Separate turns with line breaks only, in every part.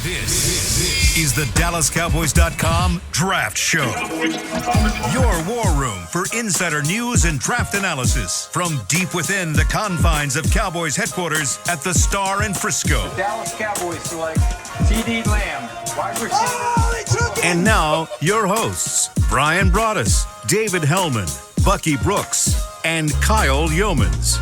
This is the DallasCowboys.com Draft Show. Your war room for insider news and draft analysis from deep within the confines of Cowboys headquarters at the Star in Frisco.
The Dallas Cowboys select TD Lamb, wide receiver.
And now, your hosts, Brian Broaddus, David Hellman, Bucky Brooks, and Kyle Yeomans.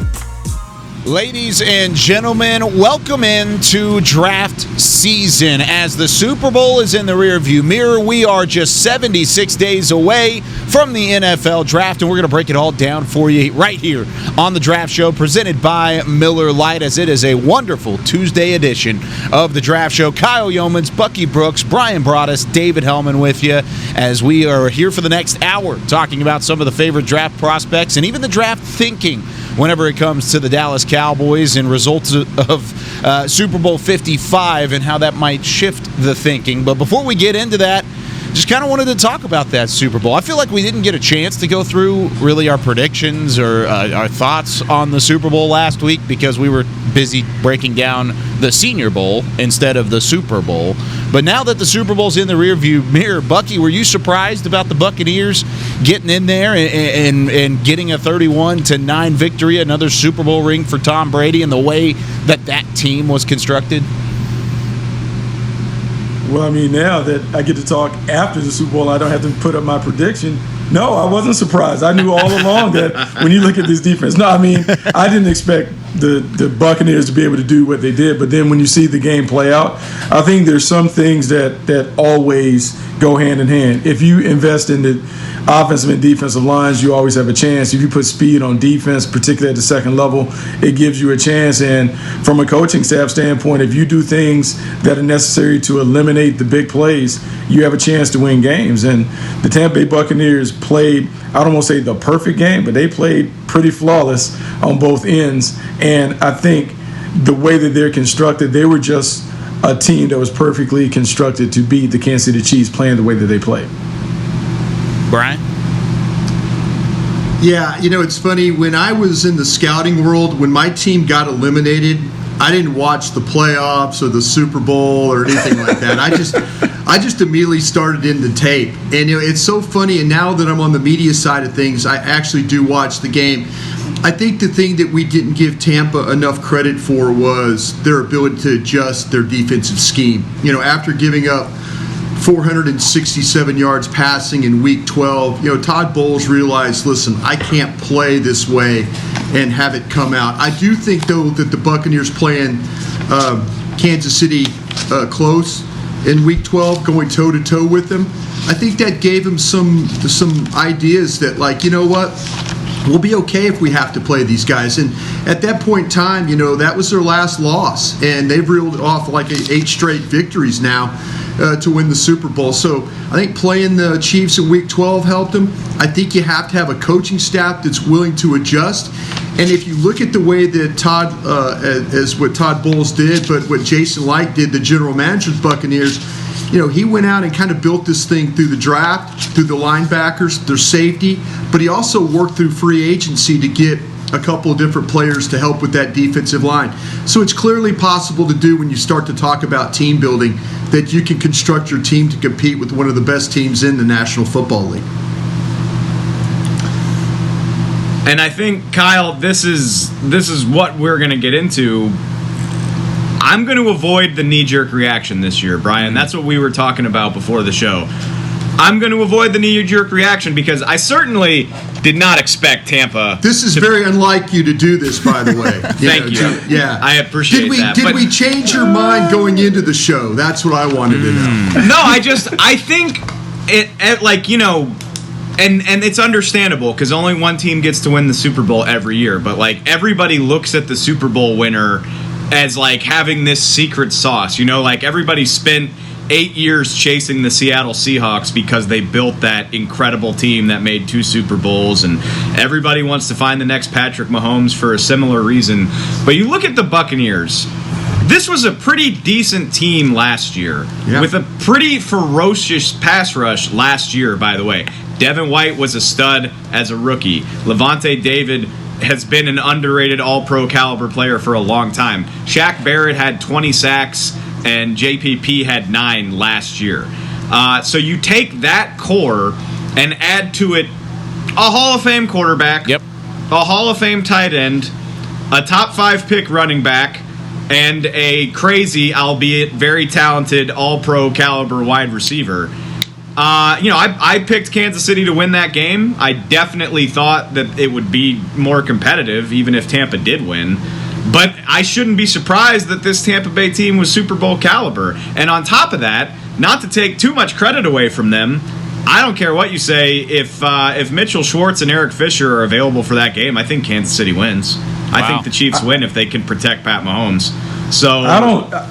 Ladies and gentlemen, welcome into draft season. As the Super Bowl is in the rearview mirror, we are just 76 days away from the NFL draft, and we're going to break it all down for you right here on the Draft Show, presented by Miller Lite, as it is a wonderful Tuesday edition of the Draft Show. Kyle Yeomans, Bucky Brooks, Brian Broaddus, David Hellman with you as we are here for the next hour talking about some of the favorite draft prospects and even the draft thinking whenever it comes to the Dallas Cowboys and results of Super Bowl 55 and how that might shift the thinking. But before we get into that, just kind of wanted to talk about that Super Bowl. I feel like we didn't get a chance to go through really our predictions or our thoughts on the Super Bowl last week because we were busy breaking down the Senior Bowl instead of the Super Bowl. But now that the Super Bowl's in the rearview mirror, Bucky, were you surprised about the Buccaneers getting in there and getting a 31-9 victory, another Super Bowl ring for Tom Brady, and the way that team was constructed?
Well, I mean, now that I get to talk after the Super Bowl, I don't have to put up my prediction. No, I wasn't surprised. I knew all along that when you look at this defense. No, I mean, I didn't expect the Buccaneers to be able to do what they did. But then when you see the game play out, I think there's some things that always go hand in hand. If you invest in the offensive and defensive lines, you always have a chance. If you put speed on defense, particularly at the second level, it gives you a chance. And from a coaching staff standpoint, if you do things that are necessary to eliminate the big plays, you have a chance to win games. And the Tampa Bay Buccaneers played, I don't want to say the perfect game, but they played pretty flawless on both ends. And I think the way that they're constructed, they were just a team that was perfectly constructed to beat the Kansas City Chiefs playing the way that they played.
Brian?
Yeah, it's funny. When I was in the scouting world, when my team got eliminated, I didn't watch the playoffs or the Super Bowl or anything like that. I just immediately started in the tape. And it's so funny, and now that I'm on the media side of things, I actually do watch the game. I think the thing that we didn't give Tampa enough credit for was their ability to adjust their defensive scheme. After giving up 467 yards passing in Week 12, Todd Bowles realized, listen, I can't play this way and have it come out. I do think, though, that the Buccaneers playing Kansas City close in Week 12, going toe-to-toe with them, I think that gave him some ideas that, we'll be okay if we have to play these guys. And at that point in time, that was their last loss. And they've reeled off 8 straight victories now to win the Super Bowl. So I think playing the Chiefs in Week 12 helped them. I think you have to have a coaching staff that's willing to adjust. And if you look at the way that Todd, as what Todd Bowles did, but what Jason Licht did, the general manager of the Buccaneers, he went out and kind of built this thing through the draft, through the linebackers, their safety, but he also worked through free agency to get a couple of different players to help with that defensive line. So it's clearly possible to do when you start to talk about team building that you can construct your team to compete with one of the best teams in the National Football League.
And I think, Kyle, this is what we're going to get into. I'm going to avoid the knee-jerk reaction this year, Brian. That's what we were talking about before the show. I'm going to avoid the knee-jerk reaction because I certainly did not expect Tampa.
This is very unlike you to do this, by the way.
Thank you.
Yeah,
I appreciate that.
Did we change your mind going into the show? That's what I wanted to know.
No, I think and it's understandable because only one team gets to win the Super Bowl every year. But everybody looks at the Super Bowl winner as having this secret sauce. Everybody spent 8 years chasing the Seattle Seahawks because they built that incredible team that made 2 Super Bowls, and everybody wants to find the next Patrick Mahomes for a similar reason. But you look at the Buccaneers, this was a pretty decent team last year with a pretty ferocious pass rush last year, by the way. Devin White was a stud as a rookie. Levante David has been an underrated all-pro caliber player for a long time. Shaq Barrett had 20 sacks and JPP had 9 last year. So you take that core and add to it a Hall of Fame quarterback,
Yep.
a Hall of Fame tight end, a top 5 pick running back, and a crazy, albeit very talented, all-pro caliber wide receiver. I picked Kansas City to win that game. I definitely thought that it would be more competitive, even if Tampa did win. But I shouldn't be surprised that this Tampa Bay team was Super Bowl caliber. And on top of that, not to take too much credit away from them, I don't care what you say. If Mitchell Schwartz and Eric Fisher are available for that game, I think Kansas City wins. I think the Chiefs win if they can protect Pat Mahomes. So
I don't know.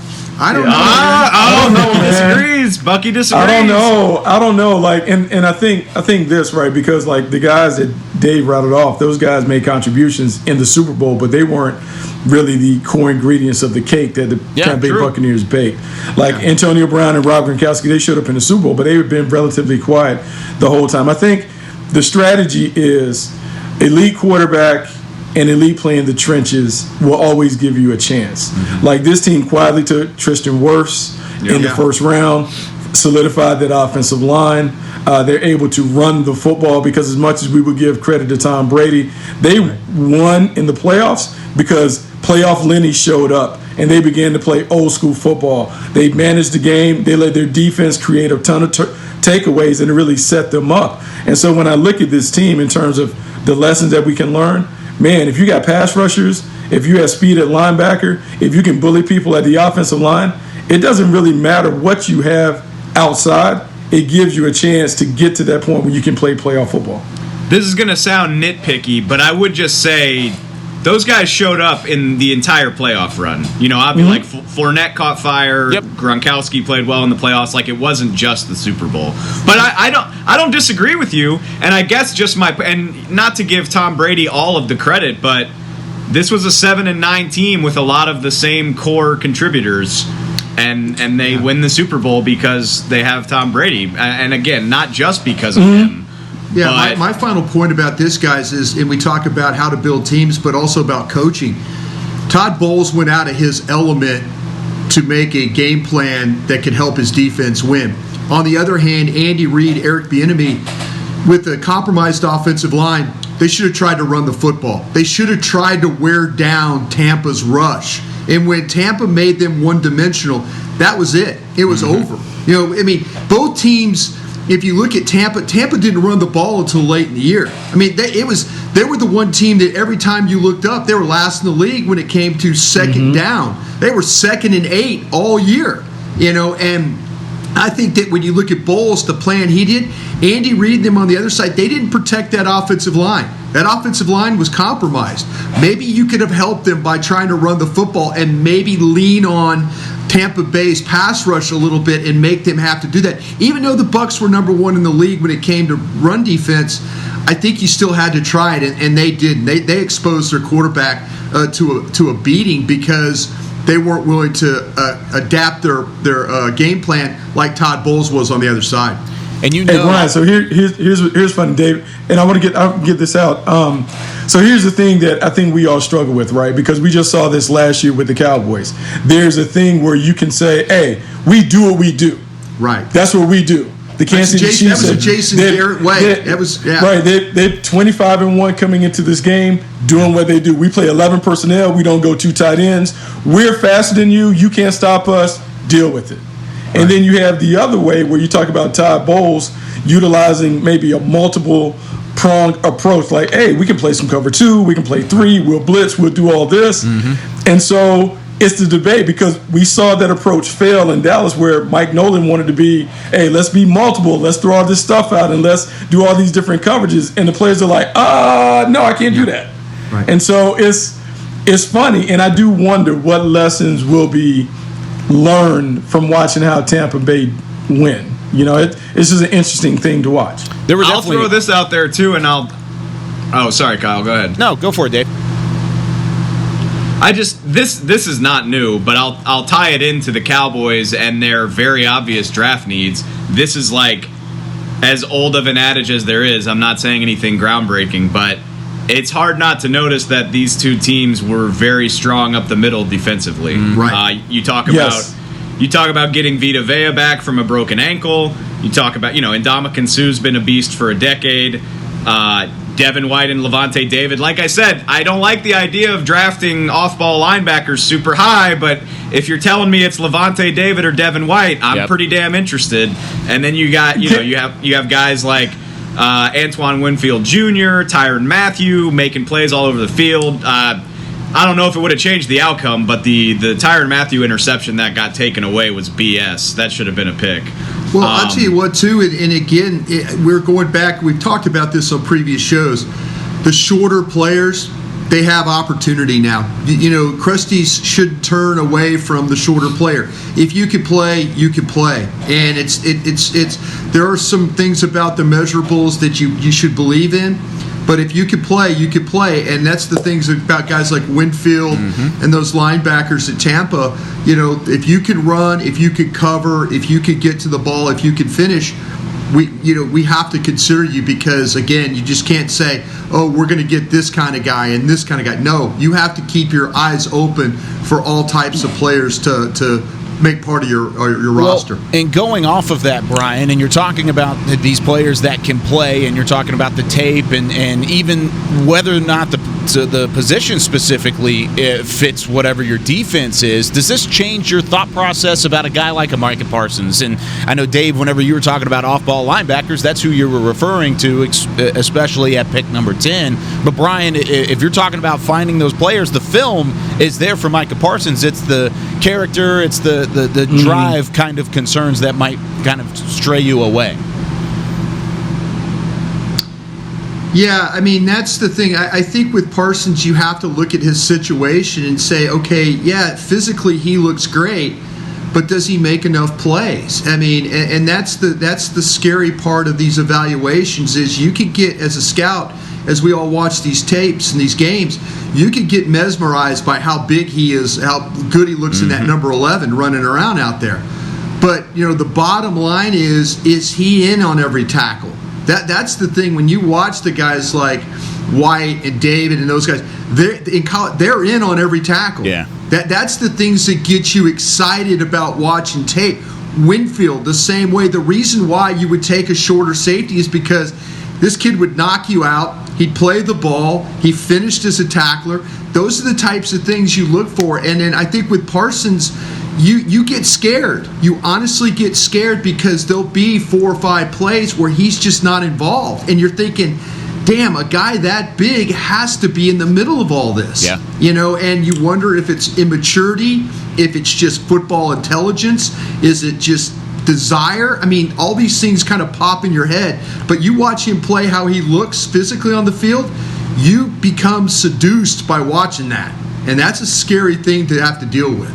Disagrees. Bucky disagrees.
I don't know. Like, and I think this, right, because like the guys that Dave rattled off, those guys made contributions in the Super Bowl, but they weren't really the core ingredients of the cake that the Tampa Bay Buccaneers baked. Like Antonio Brown and Rob Gronkowski, they showed up in the Super Bowl, but they've been relatively quiet the whole time. I think the strategy is elite quarterback and elite play in the trenches will always give you a chance. Mm-hmm. Like this team quietly took Tristan Wirfs in the first round, solidified that offensive line. They're able to run the football because as much as we would give credit to Tom Brady, they won in the playoffs because playoff Lenny showed up and they began to play old school football. They managed the game. They let their defense create a ton of takeaways and it really set them up. And so when I look at this team in terms of the lessons that we can learn, man, if you got pass rushers, if you have speed at linebacker, if you can bully people at the offensive line, it doesn't really matter what you have outside. It gives you a chance to get to that point where you can play playoff football.
This is going to sound nitpicky, but I would just say those guys showed up in the entire playoff run. I'd be like Fournette caught fire.
Yep.
Gronkowski played well in the playoffs. Like it wasn't just the Super Bowl. But I don't disagree with you. And I guess and not to give Tom Brady all of the credit, but this was a 7-9 team with a lot of the same core contributors. And they win the Super Bowl because they have Tom Brady. And again, not just because of him.
Yeah, my final point about this, guys, is, and we talk about how to build teams, but also about coaching. Todd Bowles went out of his element to make a game plan that could help his defense win. On the other hand, Andy Reid, Eric Bieniemy, with a compromised offensive line, they should have tried to run the football. They should have tried to wear down Tampa's rush. And when Tampa made them one-dimensional, that was it. It was over. Both teams, if you look at Tampa didn't run the ball until late in the year. They were the one team that every time you looked up, they were last in the league when it came to second down. They were 2nd and 8 all year. And I think that when you look at Bowles, the plan he did, Andy Reid, them on the other side, they didn't protect that offensive line. That offensive line was compromised. Maybe you could have helped them by trying to run the football and maybe lean on Tampa Bay's pass rush a little bit and make them have to do that. Even though the Bucs were number 1 in the league when it came to run defense, I think you still had to try it, and they didn't. They exposed their quarterback to a beating because they weren't willing to adapt their game plan like Todd Bowles was on the other side.
And
Hey Brian, so here's funny, Dave, and I'll get this out. So here's the thing that I think we all struggle with, right? Because we just saw this last year with the Cowboys. There's a thing where you can say, "Hey, we do what we do."
Right.
That's what we do. The Kansas City Chiefs.
That was a Jason Garrett way.
Right. They're 25-1 coming into this game, doing what they do. We play 11 personnel. We don't go 2 tight ends. We're faster than you. You can't stop us. Deal with it. And then you have the other way where you talk about Todd Bowles utilizing maybe a multiple-pronged approach. Like, hey, we can play some cover 2, we can play 3, we'll blitz, we'll do all this. And so it's the debate because we saw that approach fail in Dallas where Mike Nolan wanted to be, hey, let's be multiple, let's throw all this stuff out and let's do all these different coverages. And the players are like, no, I can't do that. Right. And so it's funny, and I do wonder what lessons will be learn from watching how Tampa Bay win. It's just an interesting thing to watch.
I'll throw this out there too, and oh, sorry, Kyle, go ahead.
No, go for it, Dave.
This is not new, but I'll tie it into the Cowboys and their very obvious draft needs. This is like as old of an adage as there is. I'm not saying anything groundbreaking, but it's hard not to notice that these two teams were very strong up the middle defensively.
Right.
You talk about You talk about getting Vita Vea back from a broken ankle. You talk about, Ndamukong Suh's been a beast for a decade. Devin White and Levante David. Like I said, I don't like the idea of drafting off-ball linebackers super high, but if you're telling me it's Levante David or Devin White, I'm pretty damn interested. And then you got, you have guys like Antoine Winfield Jr., Tyrann Mathieu making plays all over the field. I don't know if it would have changed the outcome, but the Tyrann Mathieu interception that got taken away was BS. That should have been a pick.
Well, I'll tell you what, too, and again, we're going back. We've talked about this on previous shows. The shorter players, they have opportunity now. Krusty's should turn away from the shorter player. If you can play, you can play. And it's there are some things about the measurables that you should believe in. But if you can play, you can play. And that's the things about guys like Winfield and those linebackers at Tampa. If you can run, if you can cover, if you can get to the ball, if you can finish, we have to consider you, because, again, you just can't say, oh, we're going to get this kind of guy and this kind of guy. No, you have to keep your eyes open for all types of players to make part of your roster.
And going off of that, Brian, and you're talking about these players that can play, and you're talking about the tape, and even whether or not the position specifically fits whatever your defense is, does this change your thought process about a guy like a Micah Parsons? And I know, Dave, whenever you were talking about off-ball linebackers, that's who you were referring to, especially at pick number 10. But, Brian, if you're talking about finding those players, the film is there for Micah Parsons. It's the character, it's the drive kind of concerns that might kind of stray you away.
Yeah, I mean, that's the thing. I think with Parsons, you have to look at his situation and say, okay, yeah, physically he looks great, but does he make enough plays? I mean, and that's the scary part of these evaluations is you can get, as a scout, as we all watch these tapes and these games, you can get mesmerized by how big he is, how good he looks in that number 11 running around out there. But, the bottom line is he in on every tackle? That's the thing. When you watch the guys like White and David and those guys, they're in on every tackle.
Yeah.
That's the things that get you excited about watching tape. Winfield, the same way. The reason why you would take a shorter safety is because this kid would knock you out. He'd play the ball. He finished as a tackler. Those are the types of things you look for. And then I think with Parsons, you get scared. You honestly get scared because there'll be 4 or 5 plays where he's just not involved. And you're thinking, damn, a guy that big has to be in the middle of all this.
Yeah.
And you wonder if it's immaturity, if it's just football intelligence, is it just desire? I mean, all these things kind of pop in your head. But you watch him play, how he looks physically on the field, you become seduced by watching that. And that's a scary thing to have to deal with.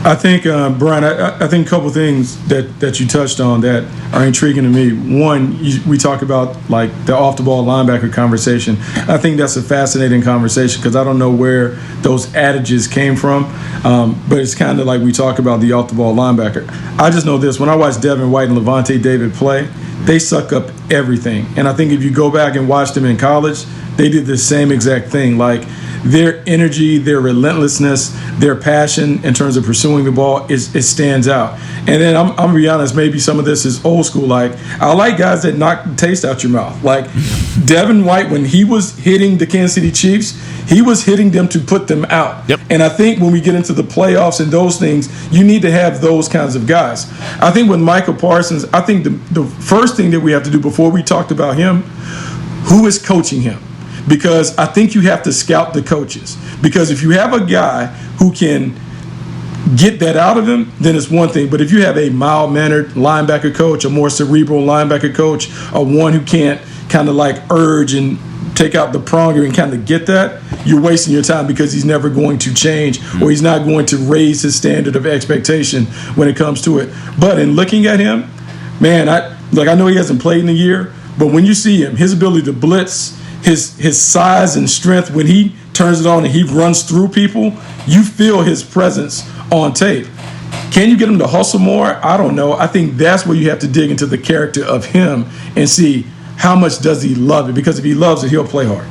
I think, Brian, I think a couple things that you touched on that are intriguing to me. One, we talk about like the off-the-ball linebacker conversation. I think that's a fascinating conversation because I don't know where those adages came from, but it's kind of like we talk about the off-the-ball linebacker. I just know this. When I watch Devin White and Levante David play, they suck up everything. And I think if you go back and watch them in college, they did the same exact thing. Like, their energy, their relentlessness, their passion in terms of pursuing the ball, it stands out. And then I'm going to be honest, maybe some of this is old school. Like, I like guys that knock the taste out your mouth. Like, Devin White, when he was hitting the Kansas City Chiefs, he was hitting them to put them out.
Yep.
And I think when we get into the playoffs and those things, you need to have those kinds of guys. I think with Micah Parsons, I think the first thing that we have to do before we talked about him, who is coaching him? Because I think you have to scout the coaches. Because if you have a guy who can get that out of him, then it's one thing. But if you have a mild-mannered linebacker coach, a more cerebral linebacker coach, or one who can't kind of like urge and take out the pronger and kind of get that, you're wasting your time because he's never going to change or he's not going to raise his standard of expectation when it comes to it. But in looking at him, man, I know he hasn't played in a year, but when you see him, his ability to blitz, his size and strength, when he turns it on and he runs through people, you feel his presence on tape. Can you get him to hustle more? I don't know. I think that's where you have to dig into the character of him and see how much does he love it. Because if he loves it, he'll play hard.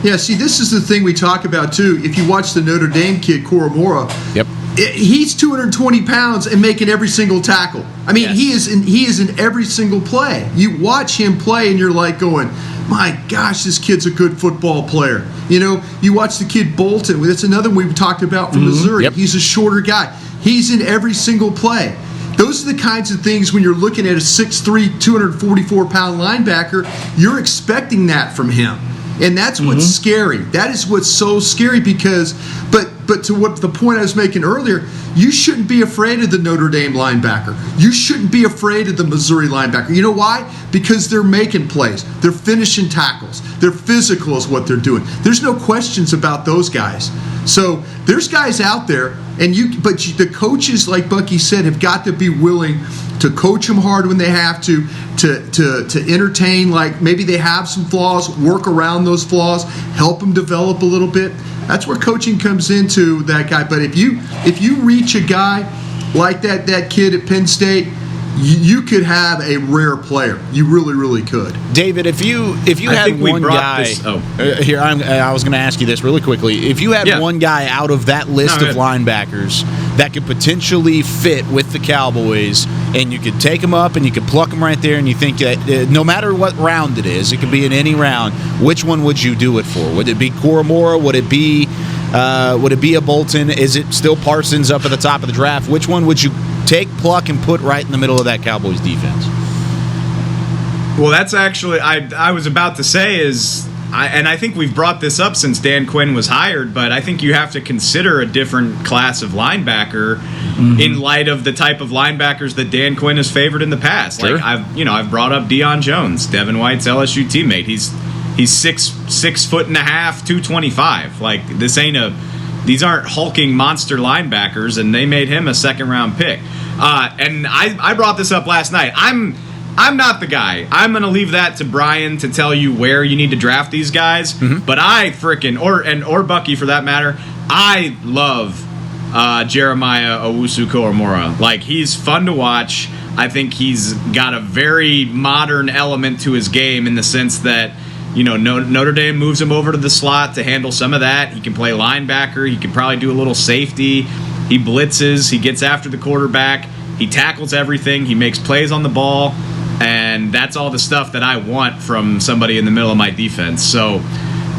Yeah, see, this is the thing we talk about, too. If you watch the Notre Dame kid, Koromora,
yep,
He's 220 pounds and making every single tackle. I mean,
Yes.
he is in every single play. You watch him play, and you're like going, "My gosh, this kid's a good football player." You know, you watch the kid Bolton. That's another one we talked about from Missouri.
Yep.
He's a shorter guy. He's in every single play. Those are the kinds of things when you're looking at a 6'3", 244-pound linebacker, you're expecting that from him. And that's what's scary. That is what's so scary because, but to what the point I was making earlier, you shouldn't be afraid of the Notre Dame linebacker. You shouldn't be afraid of the Missouri linebacker. You know why? Because they're making plays. They're finishing tackles. They're physical is what they're doing. There's no questions about those guys. So there's guys out there, but the coaches, like Bucky said, have got to be willing to coach them hard when they have to entertain, like maybe they have some flaws, work around those flaws, help them develop a little bit. That's where coaching comes into that guy. But if you reach a guy like that kid at Penn State, you could have a rare player. You really, really could.
David, if you had one guy here, I was going to ask you this really quickly. If you had one guy out of that list of linebackers that could potentially fit with the Cowboys, and you could take him up and you could pluck him right there, and you think that no matter what round it is, it could be in any round, which one would you do it for? Would it be Koromora? Would it be a Bolton? Is it still Parsons up at the top of the draft? Which one would you take, pluck, and put right in the middle of that Cowboys defense?
Well, that's actually I was about to say and I think we've brought this up since Dan Quinn was hired, but I think you have to consider a different class of linebacker in light of the type of linebackers that Dan Quinn has favored in the past.
Sure.
Like I've brought up Deion Jones, Devin White's LSU teammate. He's 6'1.5", 225. Like these aren't hulking monster linebackers, and they made him a second-round pick. And I brought this up last night. I'm not the guy. I'm going to leave that to Brian to tell you where you need to draft these guys. But I frickin' or Bucky for that matter, I love Jeremiah Owusu-Koromora. Like, he's fun to watch. I think he's got a very modern element to his game in the sense that, Notre Dame moves him over to the slot to handle some of that. He can play linebacker. He can probably do a little safety. He blitzes. He gets after the quarterback. He tackles everything. He makes plays on the ball. And that's all the stuff that I want from somebody in the middle of my defense. So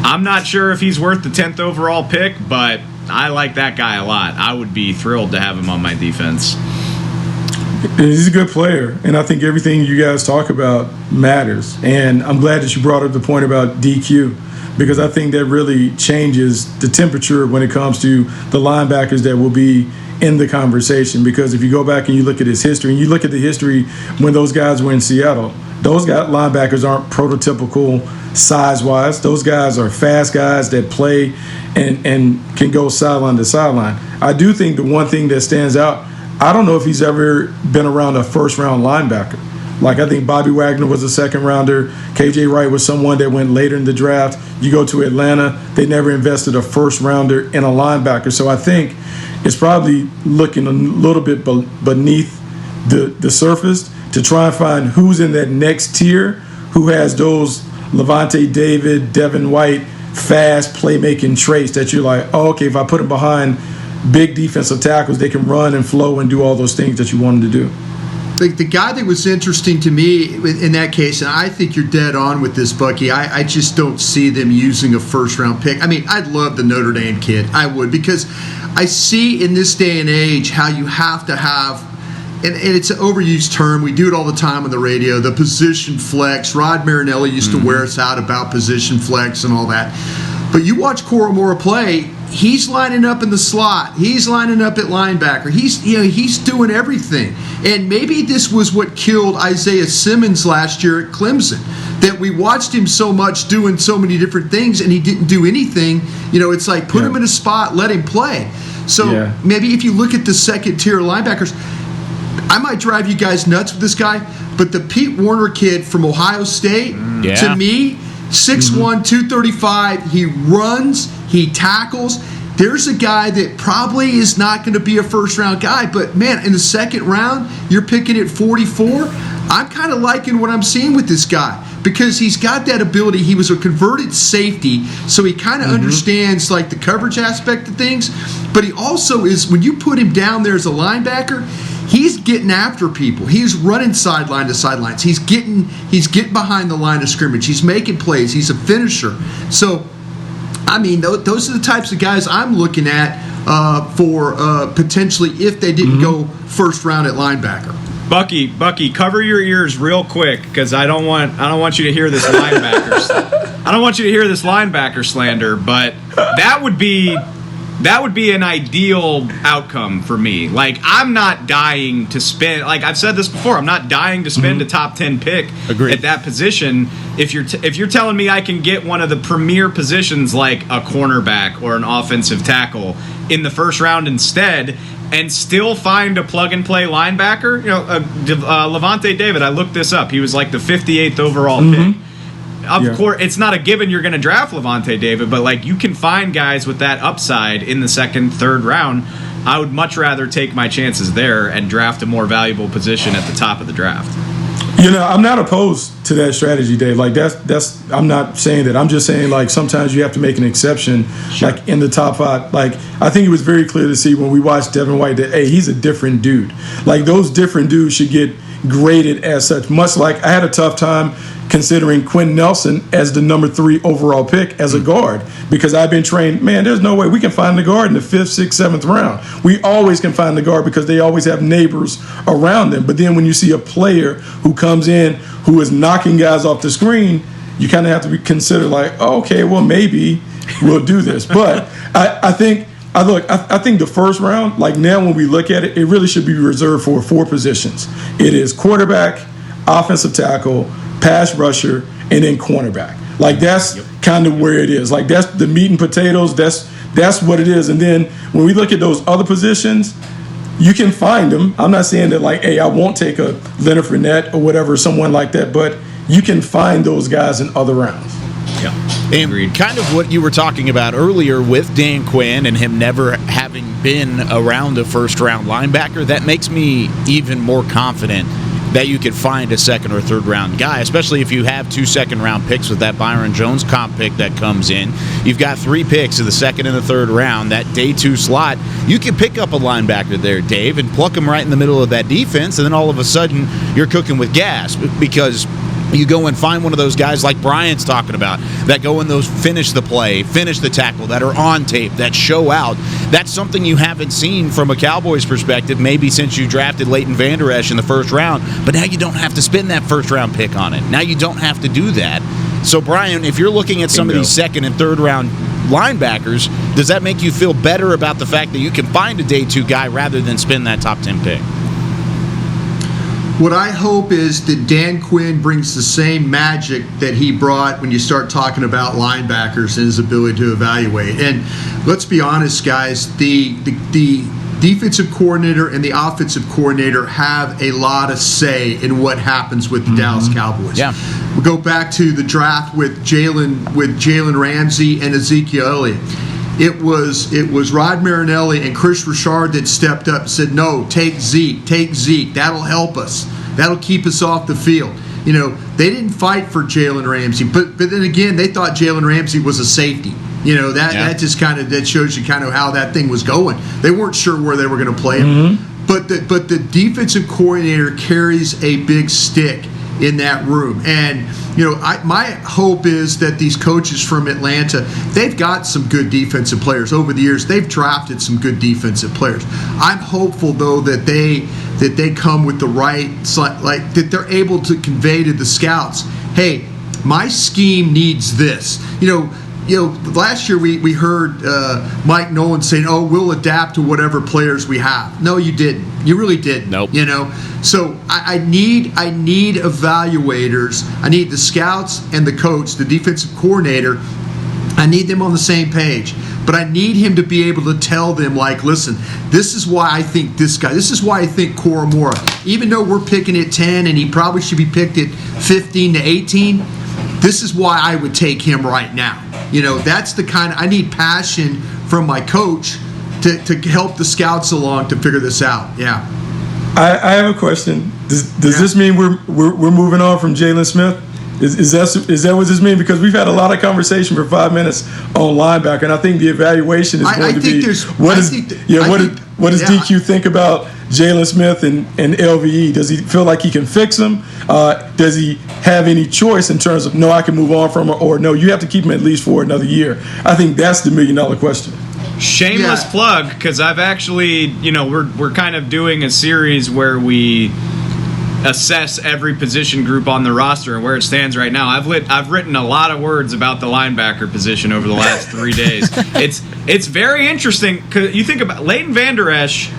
I'm not sure if he's worth the 10th overall pick, but I like that guy a lot. I would be thrilled to have him on my defense.
He's a good player, and I think everything you guys talk about matters. And I'm glad that you brought up the point about DQ, because I think that really changes the temperature when it comes to the linebackers that will be in the conversation. Because if you go back and you look at his history, and you look at the history when those guys were in Seattle, those linebackers aren't prototypical size-wise. Those guys are fast guys that play and can go sideline to sideline. I do think the one thing that stands out, I don't know if he's ever been around a first-round linebacker. Like, I think Bobby Wagner was a second-rounder. KJ Wright was someone that went later in the draft. You go to Atlanta, they never invested a first-rounder in a linebacker. So I think it's probably looking a little bit beneath the surface to try and find who's in that next tier, who has those Levante David, Devin White, fast playmaking traits that you're like, oh, okay, if I put them behind big defensive tackles, they can run and flow and do all those things that you want them to do.
The guy that was interesting to me in that case, and I think you're dead on with this, Bucky, I just don't see them using a first-round pick. I mean, I'd love the Notre Dame kid. I would, because I see in this day and age how you have to have, and it's an overused term, we do it all the time on the radio, the position flex. Rod Marinelli used to wear us out about position flex and all that. But you watch Koromora play, he's lining up in the slot. He's lining up at linebacker. He's doing everything. And maybe this was what killed Isaiah Simmons last year at Clemson, that we watched him so much doing so many different things and he didn't do anything. It's like put him in a spot, let him play. So maybe if you look at the second-tier linebackers, I might drive you guys nuts with this guy, but the Pete Werner kid from Ohio State, to me, 6'1", 235, he runs, he tackles. There's a guy that probably is not going to be a first-round guy, but, man, in the second round, you're picking at 44. I'm kind of liking what I'm seeing with this guy because he's got that ability. He was a converted safety, so he kind of understands like the coverage aspect of things. But he also is, when you put him down there as a linebacker, he's getting after people. He's running sideline to sidelines. He's getting behind the line of scrimmage. He's making plays. He's a finisher. So, I mean, those are the types of guys I'm looking at for potentially if they didn't go first round at linebacker.
Bucky, cover your ears real quick because I don't want you to hear this linebacker. I don't want you to hear this linebacker slander, but that would be an ideal outcome for me. Like, I'm not dying to spend, like I've said this before, I'm not dying to spend a top 10 pick at that position. If you're telling me I can get one of the premier positions like a cornerback or an offensive tackle in the first round instead, and still find a plug-and-play linebacker, Levante David, I looked this up. He was like the 58th overall pick. Of course, it's not a given you're going to draft Levante David, but like you can find guys with that upside in the second, third round. I would much rather take my chances there and draft a more valuable position at the top of the draft.
I'm not opposed to that strategy, Dave. Like that's I'm not saying that. I'm just saying like sometimes you have to make an exception. Sure. Like in the top 5. Like I think it was very clear to see when we watched Devin White that he's a different dude. Like those different dudes should get graded as such. Much like I had a tough time considering Quentin Nelson as the number 3 overall pick as a guard because I've been trained, man, there's no way we can find the guard in the 5th, 6th, 7th round. We always can find the guard because they always have neighbors around them. But then when you see a player who comes in who is knocking guys off the screen, you kind of have to be considered like, oh, okay, well, maybe we'll do this. But I think the first round, like now when we look at it, it really should be reserved for 4 positions. It is quarterback, offensive tackle, pass rusher, and then cornerback. Like that's kind of where it is. Like that's the meat and potatoes. That's what it is. And then when we look at those other positions, you can find them. I'm not saying that like, hey, I won't take a Leonard Fournette or whatever, someone like that, but you can find those guys in other rounds.
Yeah. And kind of what you were talking about earlier with Dan Quinn and him never having been around a first-round linebacker, that makes me even more confident that you could find a second or third round guy, especially if you have 2 second-round picks with that Byron Jones comp pick that comes in. You've got 3 picks in the second and the third round, that day 2 slot. You can pick up a linebacker there, Dave, and pluck him right in the middle of that defense, and then all of a sudden you're cooking with gas because you go and find one of those guys like Brian's talking about that go in those finish the play, finish the tackle, that are on tape, that show out. That's something you haven't seen from a Cowboys perspective, maybe since you drafted Leighton Vander Esch in the first round, but now you don't have to spend that first round pick on it. Now you don't have to do that. So, Brian, if you're looking at some of these second and third round linebackers, does that make you feel better about the fact that you can find a day 2 guy rather than spend that top 10 pick?
What I hope is that Dan Quinn brings the same magic that he brought when you start talking about linebackers and his ability to evaluate. And let's be honest, guys, the defensive coordinator and the offensive coordinator have a lot of say in what happens with the Dallas Cowboys.
Yeah.
We go back to the draft with Jalen Ramsey and Ezekiel Elliott. It was Rod Marinelli and Chris Richard that stepped up and said, no, take Zeke. That'll help us. That'll keep us off the field. They didn't fight for Jalen Ramsey, but then again, they thought Jalen Ramsey was a safety. That just kind of that shows you kind of how that thing was going. They weren't sure where they were going to play him, but the defensive coordinator carries a big stick in that room. And my hope is that these coaches from Atlanta, they've got some good defensive players over the years. They've drafted some good defensive players. I'm hopeful though that they come with the right, like that they're able to convey to the scouts, hey, my scheme needs this. Last year we heard Mike Nolan saying, "Oh, we'll adapt to whatever players we have." No, you didn't. You really didn't.
Nope.
So I need evaluators. I need the scouts and the coach, the defensive coordinator. I need them on the same page. But I need him to be able to tell them, like, listen, this is why I think this guy. This is why I think Koromora. Even though we're picking at 10 and he probably should be picked at 15 to 18. This is why I would take him right now. That's the kind of, I need passion from my coach to help the scouts along to figure this out. Yeah.
I have a question. Does this mean we're moving on from Jalen Smith? Is that what this means? Because we've had a lot of conversation for 5 minutes on linebacker, and I think the evaluation is going to be what does DQ think about Jalen Smith and LVE? Does he feel like he can fix him? Does he have any choice in terms of no, I can move on from him, or no, you have to keep him at least for another year? I think that's the $1 million question.
Shameless plug, because I've actually, we're kind of doing a series where we assess every position group on the roster and where it stands right now. I've written a lot of words about the linebacker position over the last 3 days. It's very interesting because you think about Leighton Vander Esch.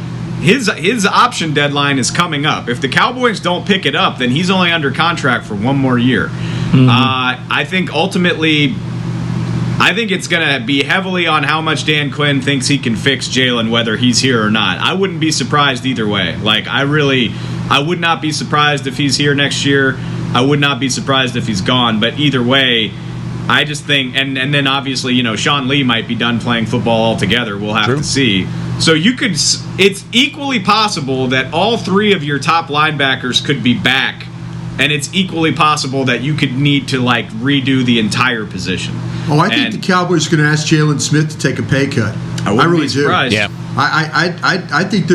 His option deadline is coming up. If the Cowboys don't pick it up, then he's only under contract for 1 more year. Mm-hmm. I think ultimately, it's going to be heavily on how much Dan Quinn thinks he can fix Jalen, whether he's here or not. I wouldn't be surprised either way. I would not be surprised if he's here next year. I would not be surprised if he's gone. But either way, I just think, and then obviously, Sean Lee might be done playing football altogether. We'll have to see. So it's equally possible that all 3 of your top linebackers could be back, and it's equally possible that you could need to redo the entire position.
Oh, I think the Cowboys are going to ask Jalen Smith to take a pay cut.
I really be surprised.
Yeah. I think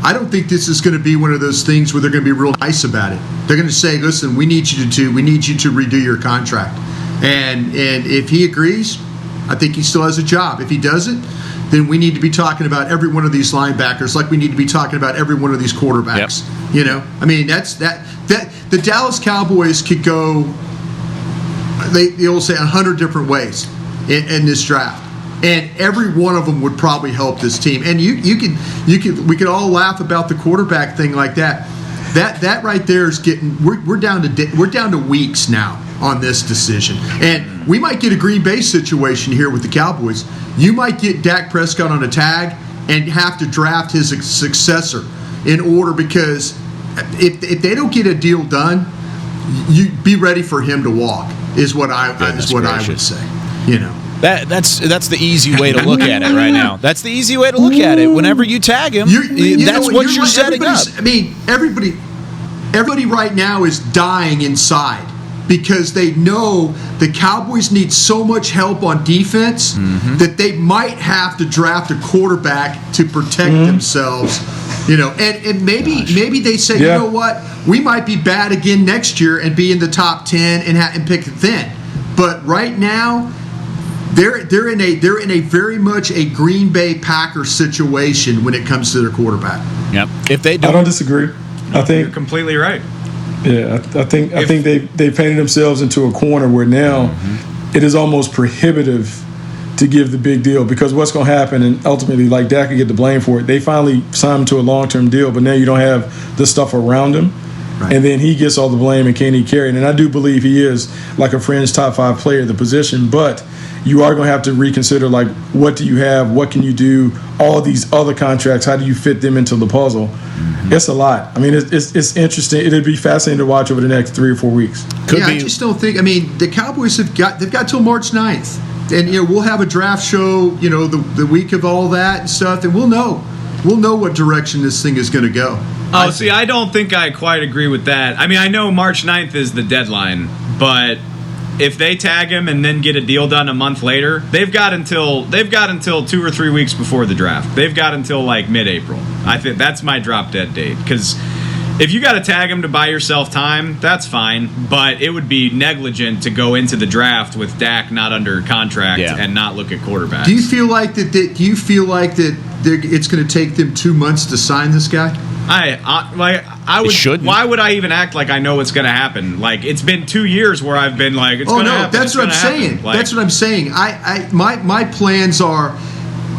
I don't think this is going to be one of those things where they're going to be real nice about it. They're going to say, listen, we need you to redo your contract. And if he agrees, I think he still has a job. If he doesn't, then we need to be talking about every one of these linebackers like we need to be talking about every one of these quarterbacks. Yep. I mean, that's the Dallas Cowboys could go, they'll say 100 different ways in this draft. And every one of them would probably help this team. And we could all laugh about the quarterback thing like that. That right there is getting. We're down to weeks now on this decision, and we might get a Green Bay situation here with the Cowboys. You might get Dak Prescott on a tag and have to draft his successor in order, because if they don't get a deal done, you be ready for him to walk. Is what I would say.
That's the easy way to look at it right now. That's the easy way to look at it. Whenever you tag him, that's what you're setting up.
I mean, everybody right now is dying inside because they know the Cowboys need so much help on defense that they might have to draft a quarterback to protect themselves. And maybe they say, you know what, we might be bad again next year and be in the top 10 and pick it then. But right now, they're in a very much a Green Bay Packers situation when it comes to their quarterback.
Yep. If they don't,
I don't disagree. I think
you're completely right.
Yeah, I think they painted themselves into a corner where now it is almost prohibitive to give the big deal, because what's going to happen, and ultimately, like, Dak could get the blame for it. They finally signed him to a long-term deal, but now you don't have the stuff around him. Right. And then he gets all the blame, and can he carry it? And I do believe he is like a fringe top 5 player at the position, but you are going to have to reconsider, like, what do you have? What can you do? All these other contracts, how do you fit them into the puzzle? It's a lot. I mean, it's interesting. It'll be fascinating to watch over the next 3 or 4 weeks.
I just don't think. I mean, the Cowboys they've got till March 9th, and we'll have a draft show, the week of all that and stuff, and we'll know what direction this thing is going to go.
Oh, see, I don't think I quite agree with that. I mean, I know March 9th is the deadline, but if they tag him and then get a deal done a month later, they've got until 2 or 3 weeks before the draft. They've got until mid-April. I think that's my drop dead date, because if you got to tag him to buy yourself time, that's fine, but it would be negligent to go into the draft with Dak not under contract and not look at quarterbacks.
Do you feel like that? It's going to take them 2 months to sign this guy?
I would. Why would I even act like I know what's going to happen? Like, it's been 2 years where I've been like, it's going to happen.
That's what I'm saying. That's what I'm saying. My plans are,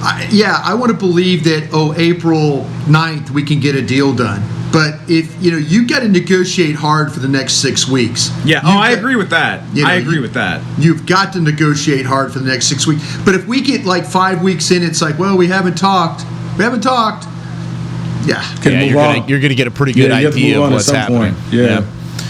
I want to believe that April 9th we can get a deal done. But if you got to negotiate hard for the next 6 weeks.
Yeah. I agree with that. I agree with that.
You've got to negotiate hard for the next 6 weeks. But if we get 5 weeks in, it's like, well, we haven't talked. Yeah.
You're going to get a pretty good idea of what's happening.
Yeah.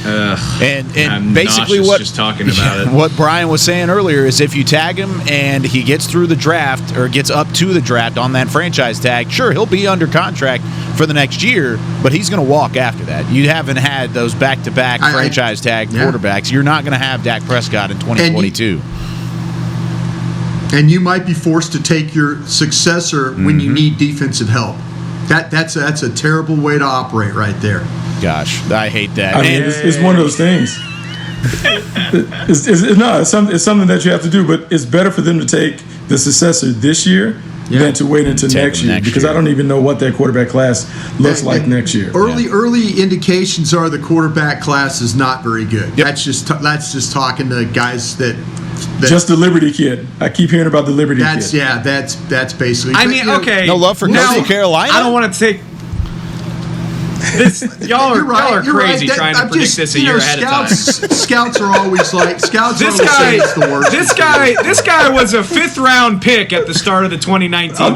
And
I'm
basically
nauseous
what
just talking about it.
What Brian was saying earlier is if you tag him and he gets through the draft or gets up to the draft on that franchise tag, sure, he'll be under contract for the next year, but he's going to walk after that. You haven't had those back-to-back franchise tag quarterbacks. You're not going to have Dak Prescott in 2022.
And you might be forced to take your successor when you need defensive help. That's a terrible way to operate right there.
Gosh, I hate that.
I mean, it's one of those things. It's something that you have to do, but it's better for them to take the successor this year than to wait until next year, because I don't even know what that quarterback class looks like next year.
Early indications are the quarterback class is not very good. Yep. That's just talking to guys that just
the Liberty kid. I keep hearing about the Liberty kid.
Yeah, that's basically.
I mean, okay.
No love for Coastal Carolina.
I don't want to take. Y'all are crazy trying to predict this a year ahead of time.
Scouts are always like scouts.
This guy was a 5th round pick at the start of the 2019 season.
I'm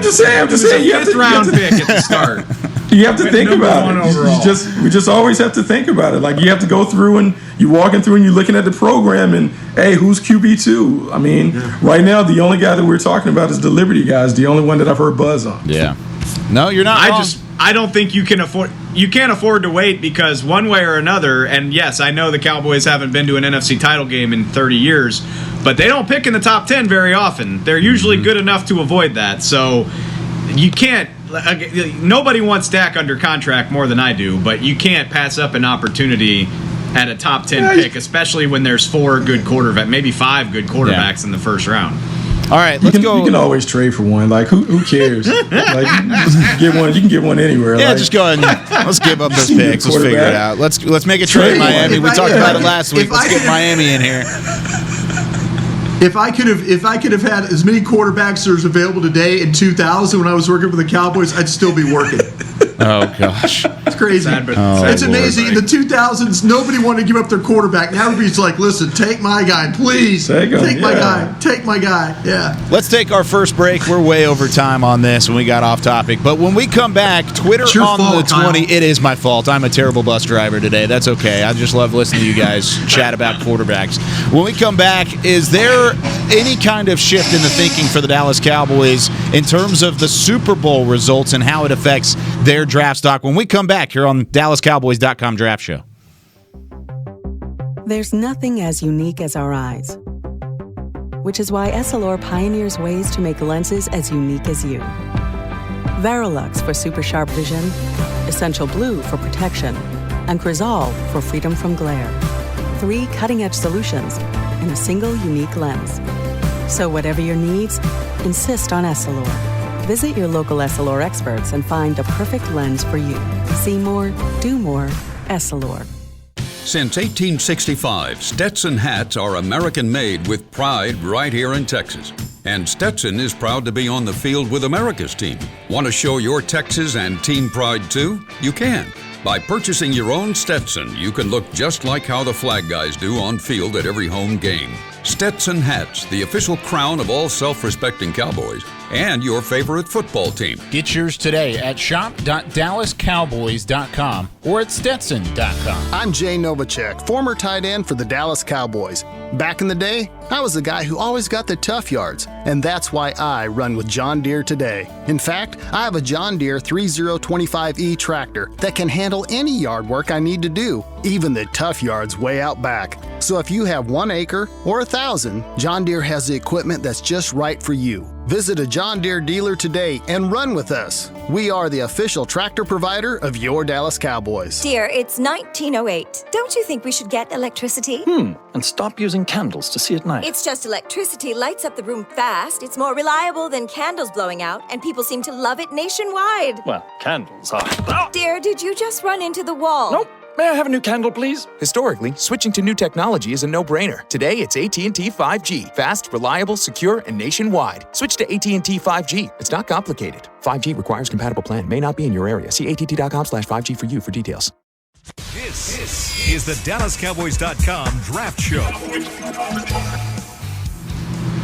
just saying.
Fifth round pick at the start.
You have to think about it. We just always have to think about it. Like, you have to go through and you're walking through and you're looking at the program and, hey, who's QB2? I mean, right now the only guy that we're talking about is the Liberty guys. The only one that I've heard buzz on.
Yeah. No, you're not wrong.
I don't think you can't afford to wait, because one way or another, and yes, I know the Cowboys haven't been to an NFC title game in 30 years, but they don't pick in the top 10 very often. They're usually good enough to avoid that. So you can't. Nobody wants Dak under contract more than I do, but you can't pass up an opportunity at a top 10 pick, especially when there's 4 good quarterbacks, maybe 5 good quarterbacks in the first round.
All right, let's go.
You can always trade for one. Like, who cares? Like, you can get one anywhere.
Yeah,
like,
just go ahead and let's give up those picks. Let's figure it out. Let's make a trade, Miami. We talked about it last week. Let's get Miami in here.
If I could have had as many quarterbacks as available today in 2000 when I was working for the Cowboys, I'd still be working.
Oh gosh,
it's crazy. It's amazing. In the 2000s, nobody wanted to give up their quarterback. Now everybody's like, "Listen, take my guy, please. Take my guy. Take my guy." Yeah.
Let's take our first break. We're way over time on this, and we got off topic. But when we come back, Twitter on the 20. It is my fault. I'm a terrible bus driver today. That's okay. I just love listening to you guys chat about quarterbacks. When we come back, is there any kind of shift in the thinking for the Dallas Cowboys in terms of the Super Bowl results and how it affects their draft stock? When we come back here on DallasCowboys.com Draft Show.
There's nothing as unique as our eyes, which is why Essilor pioneers ways to make lenses as unique as you. Verilux for super sharp vision, Essential Blue for protection, and Crizal for freedom from glare. 3 cutting-edge solutions in a single unique lens. So whatever your needs, insist on Essilor. Visit your local Essilor experts and find the perfect lens for you. See more, do more, Essilor.
Since 1865, Stetson hats are American-made with pride right here in Texas. And Stetson is proud to be on the field with America's team. Want to show your Texas and team pride too? You can. By purchasing your own Stetson, you can look just like how the flag guys do on field at every home game. Stetson hats, the official crown of all self-respecting Cowboys, and your favorite football team.
Get yours today at shop.dallascowboys.com or at stetson.com.
I'm Jay Novacek, former tight end for the Dallas Cowboys. Back in the day, I was the guy who always got the tough yards, and that's why I run with John Deere today. In fact, I have a John Deere 3025E tractor that can handle any yard work I need to do, even the tough yards way out back. So if you have 1 acre or 1,000, John Deere has the equipment that's just right for you. Visit a John Deere dealer today and run with us. We are the official tractor provider of your Dallas Cowboys.
Dear, it's 1908. Don't you think we should get electricity?
And stop using candles to see at night.
It's just electricity lights up the room fast. It's more reliable than candles blowing out, and people seem to love it nationwide.
Well, candles are...
Dear, did you just run into the wall?
Nope. May I have a new candle, please?
Historically, switching to new technology is a no-brainer. Today, it's AT&T 5G. Fast, reliable, secure, and nationwide. Switch to AT&T 5G. It's not complicated. 5G requires compatible plan. May not be in your area. See att.com/5G for you for details.
This is the DallasCowboys.com Draft Show.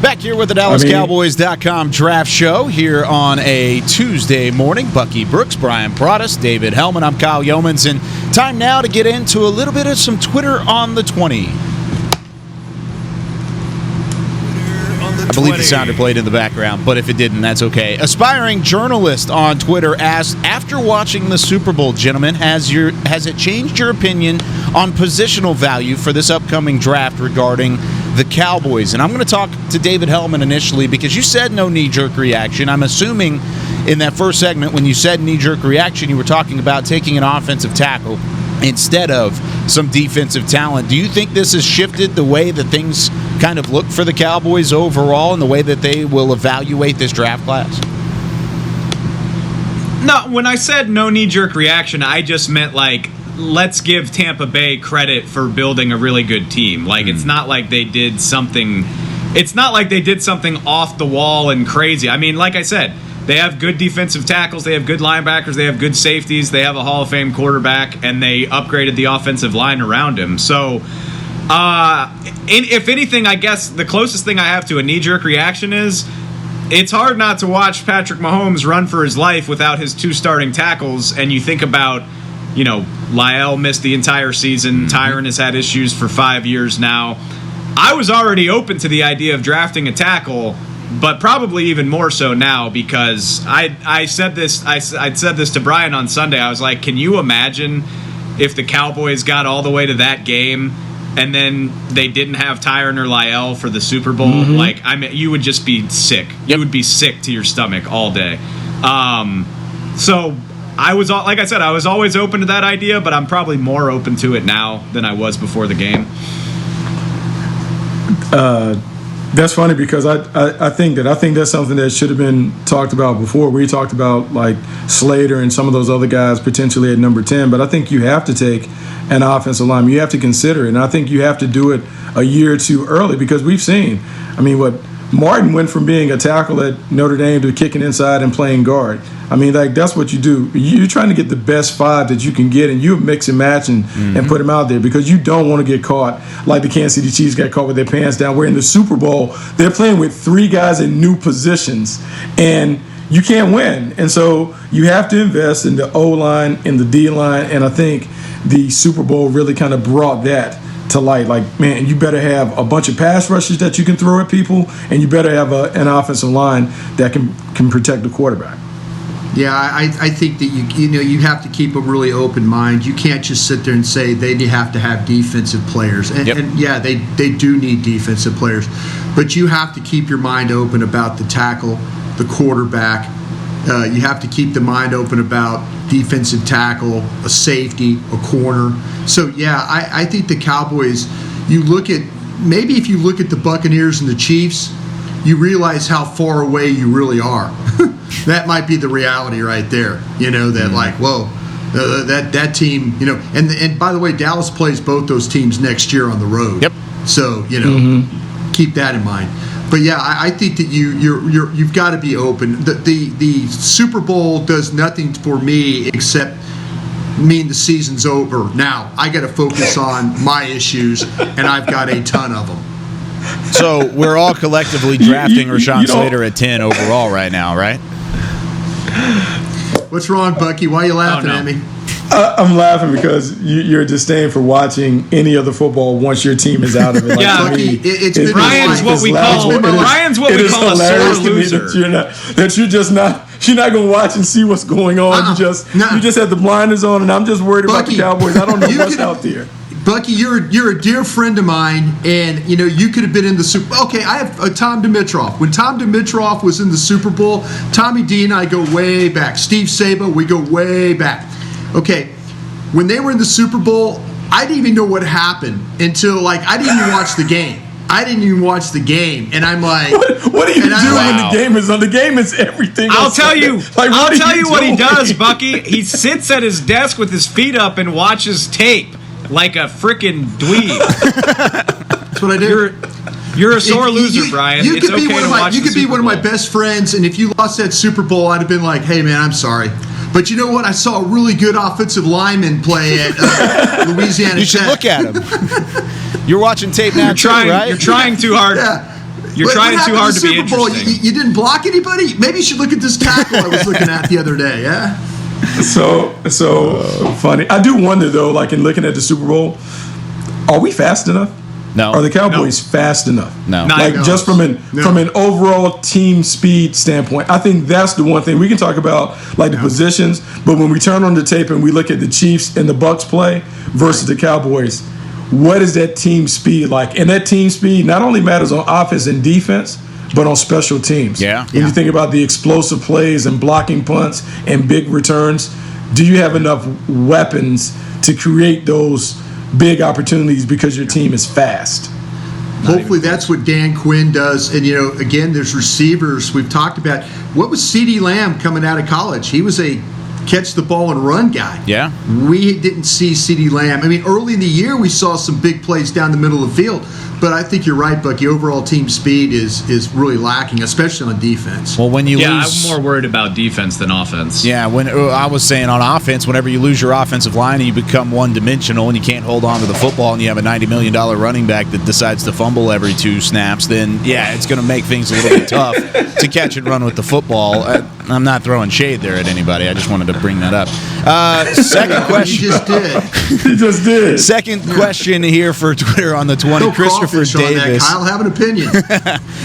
Back here with the DallasCowboys.com Draft Show here on a Tuesday morning. Bucky Brooks, Brian Broaddus, David Hellman. I'm Kyle Yeomans. And Time now to get into a little bit of some Twitter on the 20. I believe the sounder played in the background, but if it didn't, that's okay. Aspiring journalist on Twitter asked, after watching the Super Bowl, gentlemen, has it changed your opinion on positional value for this upcoming draft regarding the Cowboys? And I'm going to talk to David Hellman initially because you said no knee-jerk reaction. I'm assuming in that first segment when you said knee-jerk reaction, you were talking about taking an offensive tackle instead of some defensive talent. Do you think this has shifted the way that things kind of look for the Cowboys overall and the way that they will evaluate this draft class?
No, when I said no knee-jerk reaction, I just meant, like, let's give Tampa Bay credit for building a really good team. Like, it's not like they did something... It's not like they did something off the wall and crazy. I mean, like I said, they have good defensive tackles, they have good linebackers, they have good safeties, they have a Hall of Fame quarterback, and they upgraded the offensive line around him. So, if anything, I guess the closest thing I have to a knee-jerk reaction is it's hard not to watch Patrick Mahomes run for his life without his two starting tackles, and you think about, you know, Lyle missed the entire season, Tyron has had issues for 5 years now. I was already open to the idea of drafting a tackle, but probably even more so now because I said this to Brian on Sunday. I was like, can you imagine if the Cowboys got all the way to that game and then they didn't have Tyron or Lyle for the Super Bowl?
Mm-hmm.
Like, you would just be sick. Yep. You would be sick to your stomach all day. So I was, like I said, I was always open to that idea, but I'm probably more open to it now than I was before the game.
That's funny because I think that's something that should have been talked about before. We talked about like Slater and some of those other guys potentially at number 10, but I think you have to take an offensive lineman. You have to consider it, and I think you have to do it a year or two early because we've seen. I mean, what Martin went from being a tackle at Notre Dame to kicking inside and playing guard. I mean, like that's what you do. You're trying to get the best five that you can get, and you mix and match and put them out there because you don't want to get caught like the Kansas City Chiefs got caught with their pants down. Where in the Super Bowl, they're playing with three guys in new positions, and you can't win. And so you have to invest in the O-line, in the D-line, and I think the Super Bowl really kind of brought that to light. Like, man, you better have a bunch of pass rushes that you can throw at people, and you better have an offensive line that can protect the quarterback.
Yeah, I think that you have to keep a really open mind. You can't just sit there and say they have to have defensive players. And, and yeah, they do need defensive players. But you have to keep your mind open about the tackle, the quarterback. You have to keep the mind open about defensive tackle, a safety, a corner. So, yeah, I think the Cowboys, maybe if you look at the Buccaneers and the Chiefs, you realize how far away you really are. That might be the reality right there. That like, whoa, that team, and by the way, Dallas plays both those teams next year on the road. Yep. So, keep that in mind. But yeah, I think that you've got to be open. The Super Bowl does nothing for me except mean the season's over. Now I got to focus on my issues, and I've got a ton of them.
So we're all collectively drafting Rashawn Slater at 10 overall right now, right?
What's wrong, Bucky? Why are you laughing at me?
I'm laughing because you're disdain for watching any other football once your team is out of it. Like,
yeah,
Bucky,
Brian's what we call a sore loser.
You're not going to watch and see what's going on. You just have the blinders on, and I'm just worried about the Cowboys. I don't know what's out there.
Bucky, you're a dear friend of mine, and you could have been in the Super. Okay, I have Tom Dimitroff. When Tom Dimitroff was in the Super Bowl, Tommy D and I go way back. Steve Saba, we go way back. Okay, when they were in the Super Bowl, I didn't even know what happened until I didn't even watch the game. And I'm like,
what are you doing when the game is on? The game is everything.
I'll tell you what he does, Bucky. He sits at his desk with his feet up and watches tape. Like a freaking dweeb.
That's what I do.
You're a sore loser, Brian.
You could be one of my best friends, and if you lost that Super Bowl, I'd have been like, hey, man, I'm sorry. But you know what? I saw a really good offensive lineman play at Louisiana Tech.
You should look at him. You're watching tape now, right?
You're trying too hard.
Yeah.
You're trying too hard to be
Super Bowl?
interesting.
You didn't block anybody? Maybe you should look at this tackle I was looking at the other day, yeah?
So funny. I do wonder though, like in looking at the Super Bowl, are we fast enough?
No.
Are the Cowboys fast enough?
No.
Like just from an overall team speed standpoint, I think that's the one thing we can talk about, like the positions. But when we turn on the tape and we look at the Chiefs and the Bucs play versus the Cowboys, what is that team speed like? And that team speed not only matters on offense and defense, but on special teams.
Yeah.
When you think about the explosive plays and blocking punts and big returns, do you have enough weapons to create those big opportunities because your team is fast?
Hopefully that's what Dan Quinn does. And, again, there's receivers. We've talked about, what was CeeDee Lamb coming out of college? He was a catch the ball and run guy.
Yeah.
We didn't see CeeDee Lamb. I mean, early in the year we saw some big plays down the middle of the field. But I think you're right, Bucky. Overall team speed is really lacking, especially on defense.
Well, when you lose,
I'm more worried about defense than offense.
Yeah, when I was saying on offense, whenever you lose your offensive line and you become one-dimensional and you can't hold on to the football and you have a $90 million running back that decides to fumble every 2 snaps, then, yeah, it's going to make things a little bit tough to catch and run with the football. I'm not throwing shade there at anybody. I just wanted to bring that up. Second question.
You just did.
He just did.
Second question here for Twitter on the 20.
No
Christopher
crawfish on that,
Davis.
Kyle, have an opinion.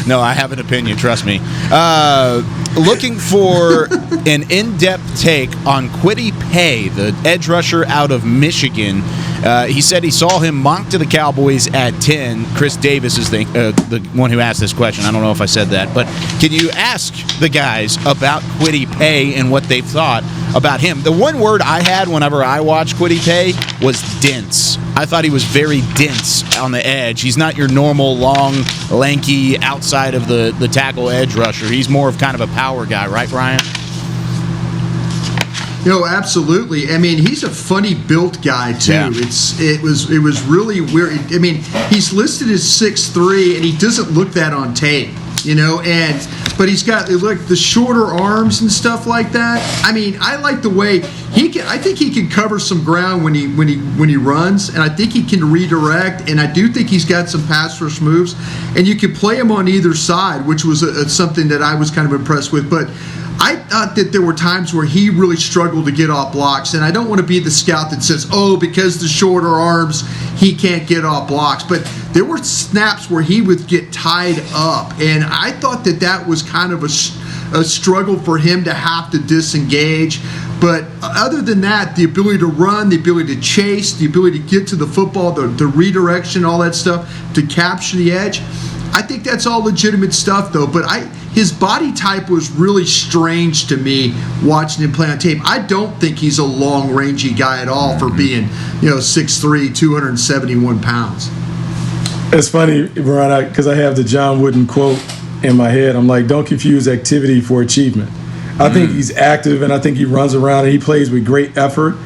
No, I have an opinion, trust me. Looking for an in-depth take on Kwity Paye, the edge rusher out of Michigan. He said he saw him mock to the Cowboys at 10. Chris Davis is the one who asked this question. I don't know if I said that. But can you ask the guys about Kwity Paye and what they've thought about him? The one word I had whenever I watched Kwity Paye was dense. I thought he was very dense on the edge. He's not your normal, long, lanky, outside of the tackle edge rusher. He's more of kind of a power guy, right, Brian?
Absolutely. I mean, he's a funny built guy too.
Yeah.
It was really weird. I mean, he's listed as 6'3", and he doesn't look that on tape. But he's got the shorter arms and stuff like that. I mean, I like the way I think he can cover some ground when he runs, and I think he can redirect, and I do think he's got some pass rush moves, and you can play him on either side, which was something that I was kind of impressed with. But I thought that there were times where he really struggled to get off blocks, and I don't want to be the scout that says, because the shorter arms, he can't get off blocks. But there were snaps where he would get tied up, and I thought that was kind of a struggle for him to have to disengage. But other than that, the ability to run, the ability to chase, the ability to get to the football, the redirection, all that stuff, to capture the edge, I think that's all legitimate stuff, though. But his body type was really strange to me watching him play on tape. I don't think he's a long, rangy guy at all for being, 6'3", 271 pounds.
It's funny, Brian, because I have the John Wooden quote in my head. I'm like, don't confuse activity for achievement. I think he's active, and I think he runs around, and he plays with great effort.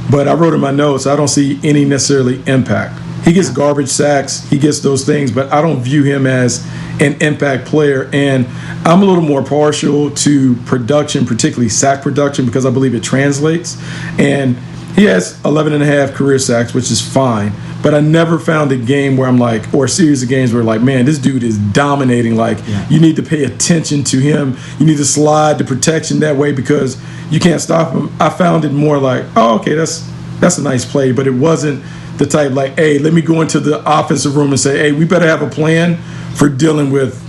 But I wrote in my notes, I don't see any necessarily impact. He gets garbage sacks, he gets those things, but I don't view him as an impact player. And I'm a little more partial to production, particularly sack production, because I believe it translates. And he has 11 and a half career sacks, which is fine. But I never found a game where I'm like, or a series of games where like, man, this dude is dominating. Like, you need to pay attention to him. You need to slide the protection that way because you can't stop him. I found it more like, okay, that's a nice play, but it wasn't the type like, hey, let me go into the offensive room and say, hey, we better have a plan for dealing with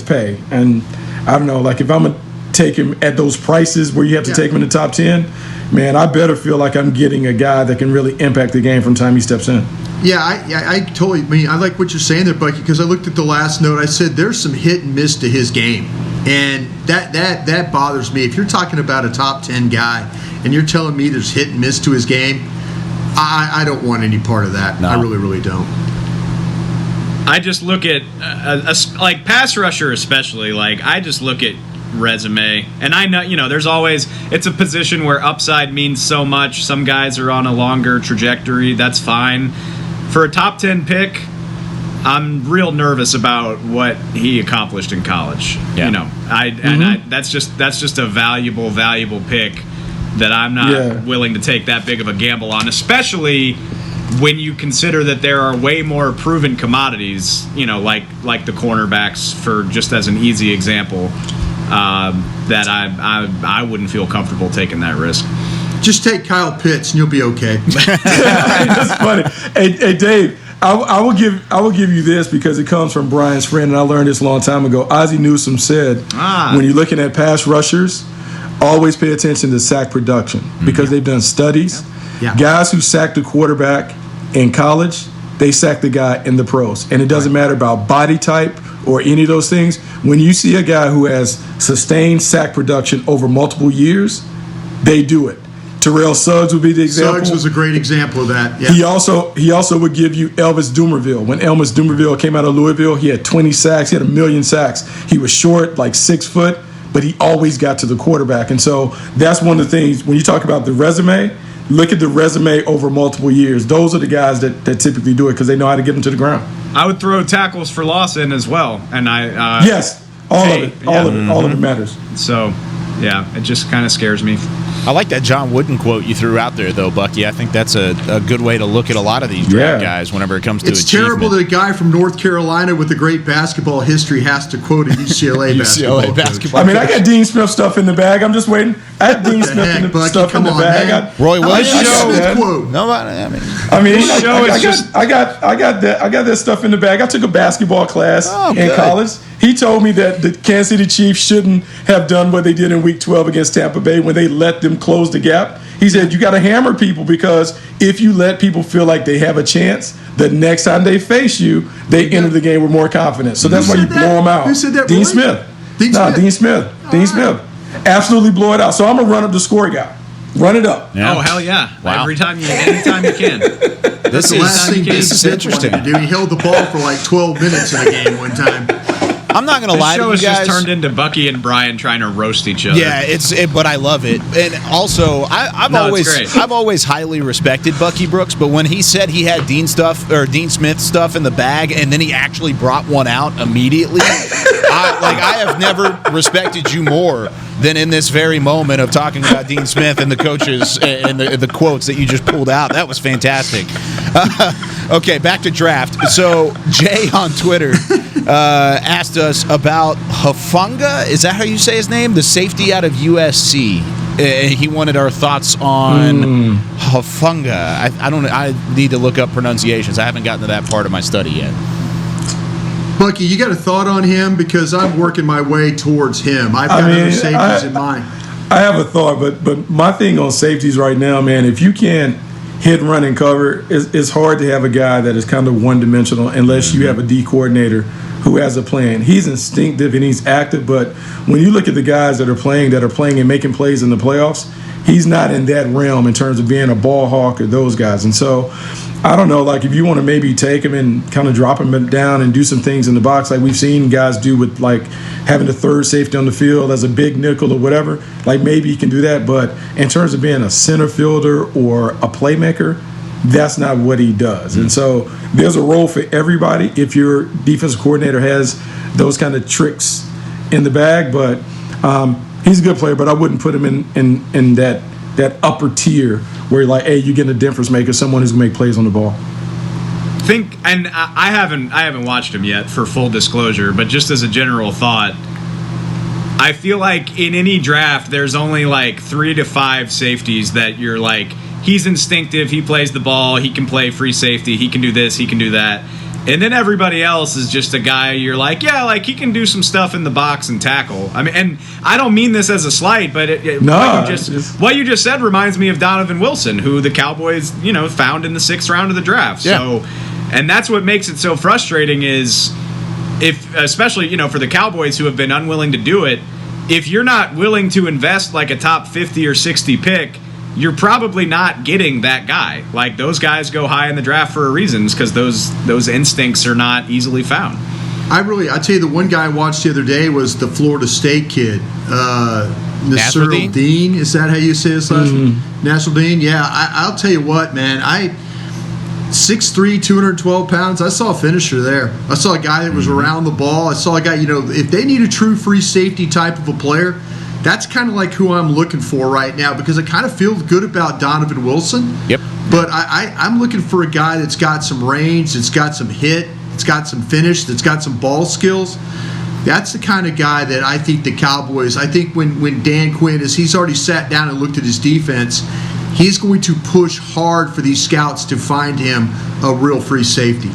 Paye. And I don't know, like if I'm going to take him at those prices where you have to take him in the top 10, man, I better feel like I'm getting a guy that can really impact the game from the time he steps in.
Yeah, I totally. I mean, I like what you're saying there, Bucky, because I looked at the last note. I said there's some hit and miss to his game, and that bothers me. If you're talking about a top 10 guy, and you're telling me there's hit and miss to his game, I don't want any part of that. No. I really, really don't.
I just look at like pass rusher, especially. Like I just look at resume, and I know there's always, it's a position where upside means so much. Some guys are on a longer trajectory. That's fine. For a top 10 pick, I'm real nervous about what he accomplished in college. Yeah. That's just a valuable pick that I'm not willing to take that big of a gamble on, especially when you consider that there are way more proven commodities, like the cornerbacks, for just as an easy example, that I wouldn't feel comfortable taking that risk.
Just take Kyle Pitts and you'll be okay.
That's funny. Hey, Dave, I will give you this because it comes from Brian's friend, and I learned this a long time ago. Ozzie Newsome said, when you're looking at pass rushers, always pay attention to sack production because they've done studies.
Yeah.
Guys who sack the quarterback in college, they sack the guy in the pros. And it doesn't matter about body type or any of those things. When you see a guy who has sustained sack production over multiple years, they do it. Terrell Suggs would be the example.
Suggs was a great example of that. Yeah.
He also would give you Elvis Dumervil. When Elvis Dumervil came out of Louisville, he had 20 sacks. He had 1 million sacks. He was short, like 6 foot, but he always got to the quarterback. And so that's one of the things, when you talk about the resume, look at the resume over multiple years. Those are the guys that typically do it because they know how to get them to the ground.
I would throw tackles for loss in as well. And
yes, all of it matters.
So, yeah, it just kind of scares me.
I like that John Wooden quote you threw out there, though, Bucky. I think that's a good way to look at a lot of these draft guys whenever it comes to
It's terrible that a guy from North Carolina with a great basketball history has to quote a UCLA basketball.
I mean, I got Dean Smith stuff in the bag. I'm just waiting. I had Dean Smith stuff in the bag.
Roy Williams.
I got that stuff in the bag. I took a basketball class in college. He told me that the Kansas City Chiefs shouldn't have done what they did in Week 12 against Tampa Bay when they let them close the gap. He said, you got to hammer people because if you let people feel like they have a chance, the next time they face you, they enter the game with more confidence. So that's why you blow them out.
Who said that?
Dean Smith. Dean Smith. Dean Smith. Absolutely blow it out. So I'm going to run up the score guy. Run it up.
Yeah. Oh, hell yeah. Wow. Anytime you can.
This is interesting. He held the ball for like 12 minutes in a game one time.
I'm not going to lie to you guys.
This show has just turned into Bucky and Brian trying to roast each other.
Yeah, but I love it. And also, I've always highly respected Bucky Brooks, but when he said he had Dean Smith stuff in the bag, and then he actually brought one out immediately, I have never respected you more than in this very moment of talking about Dean Smith and the coaches and the quotes that you just pulled out. That was fantastic. Okay, back to draft. So Jay on Twitter asked us about Hufanga. Is that how you say his name? The safety out of USC. He wanted our thoughts on Hufanga. I need to look up pronunciations. I haven't gotten to that part of my study yet.
Bucky, you got a thought on him? Because I'm working my way towards him. I've got other safeties in mind.
I have a thought, but my thing on safeties right now, man, if you can't hit, run, and cover, it's hard to have a guy that is kind of one-dimensional unless you have a D coordinator who has a plan. He's instinctive and he's active, but when you look at the guys that are playing and making plays in the playoffs, he's not in that realm in terms of being a ball hawk or those guys. And so I don't know, like if you want to maybe take him and kind of drop him down and do some things in the box like we've seen guys do with like having the third safety on the field as a big nickel or whatever, like maybe you can do that. But in terms of being a center fielder or a playmaker, that's not what he does. And so there's a role for everybody if your defensive coordinator has those kind of tricks in the bag. But he's a good player, but I wouldn't put him in that upper tier where you're like, hey, you're getting a difference maker, someone who's going to make plays on the ball.
I haven't watched him yet, for full disclosure, but just as a general thought, I feel like in any draft, there's only like 3 to 5 safeties that you're like, he's instinctive, he plays the ball, he can play free safety, he can do this, he can do that. And then everybody else is just a guy you're like, yeah, like he can do some stuff in the box and tackle. I mean, and I don't mean this as a slight, but what you just said reminds me of Donovan Wilson, who the Cowboys, found in the 6th round of the draft. Yeah. So, and that's what makes it so frustrating is especially for the Cowboys who have been unwilling to do it, if you're not willing to invest like a top 50 or 60 pick, you're probably not getting that guy. Like those guys go high in the draft for a reason, because those instincts are not easily found. I tell you, the one guy I watched the other day was the Florida State kid, Nasruddin Dean. Is that how you say his last name? Nasruddin. Yeah, I'll tell you what, man. 6'3", 212 pounds. I saw a finisher there. I saw a guy that was around the ball. I saw a guy. If they need a true free safety type of a player, that's kind of like who I'm looking for right now, because I kind of feel good about Donovan Wilson. Yep. But I'm looking for a guy that's got some range, that's got some hit, that's got some finish, that's got some ball skills. That's the kind of guy that I think the Cowboys, when Dan Quinn he's already sat down and looked at his defense,
he's going to push hard for these scouts to find him a real free safety.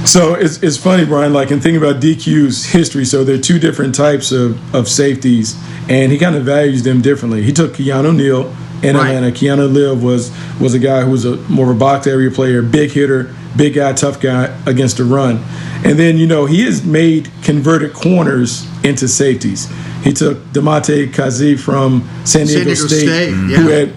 So it's funny, Brian, like in thinking about DQ's history, so there are two different types of safeties, and he kind of values them differently. He took Keanu Neal in Atlanta. Keanu Neal was a guy who was more of a box area player, big hitter, big guy, tough guy against the run. And then, he has made converted corners into safeties. He took DeMonte Kazee from San Diego State. Who had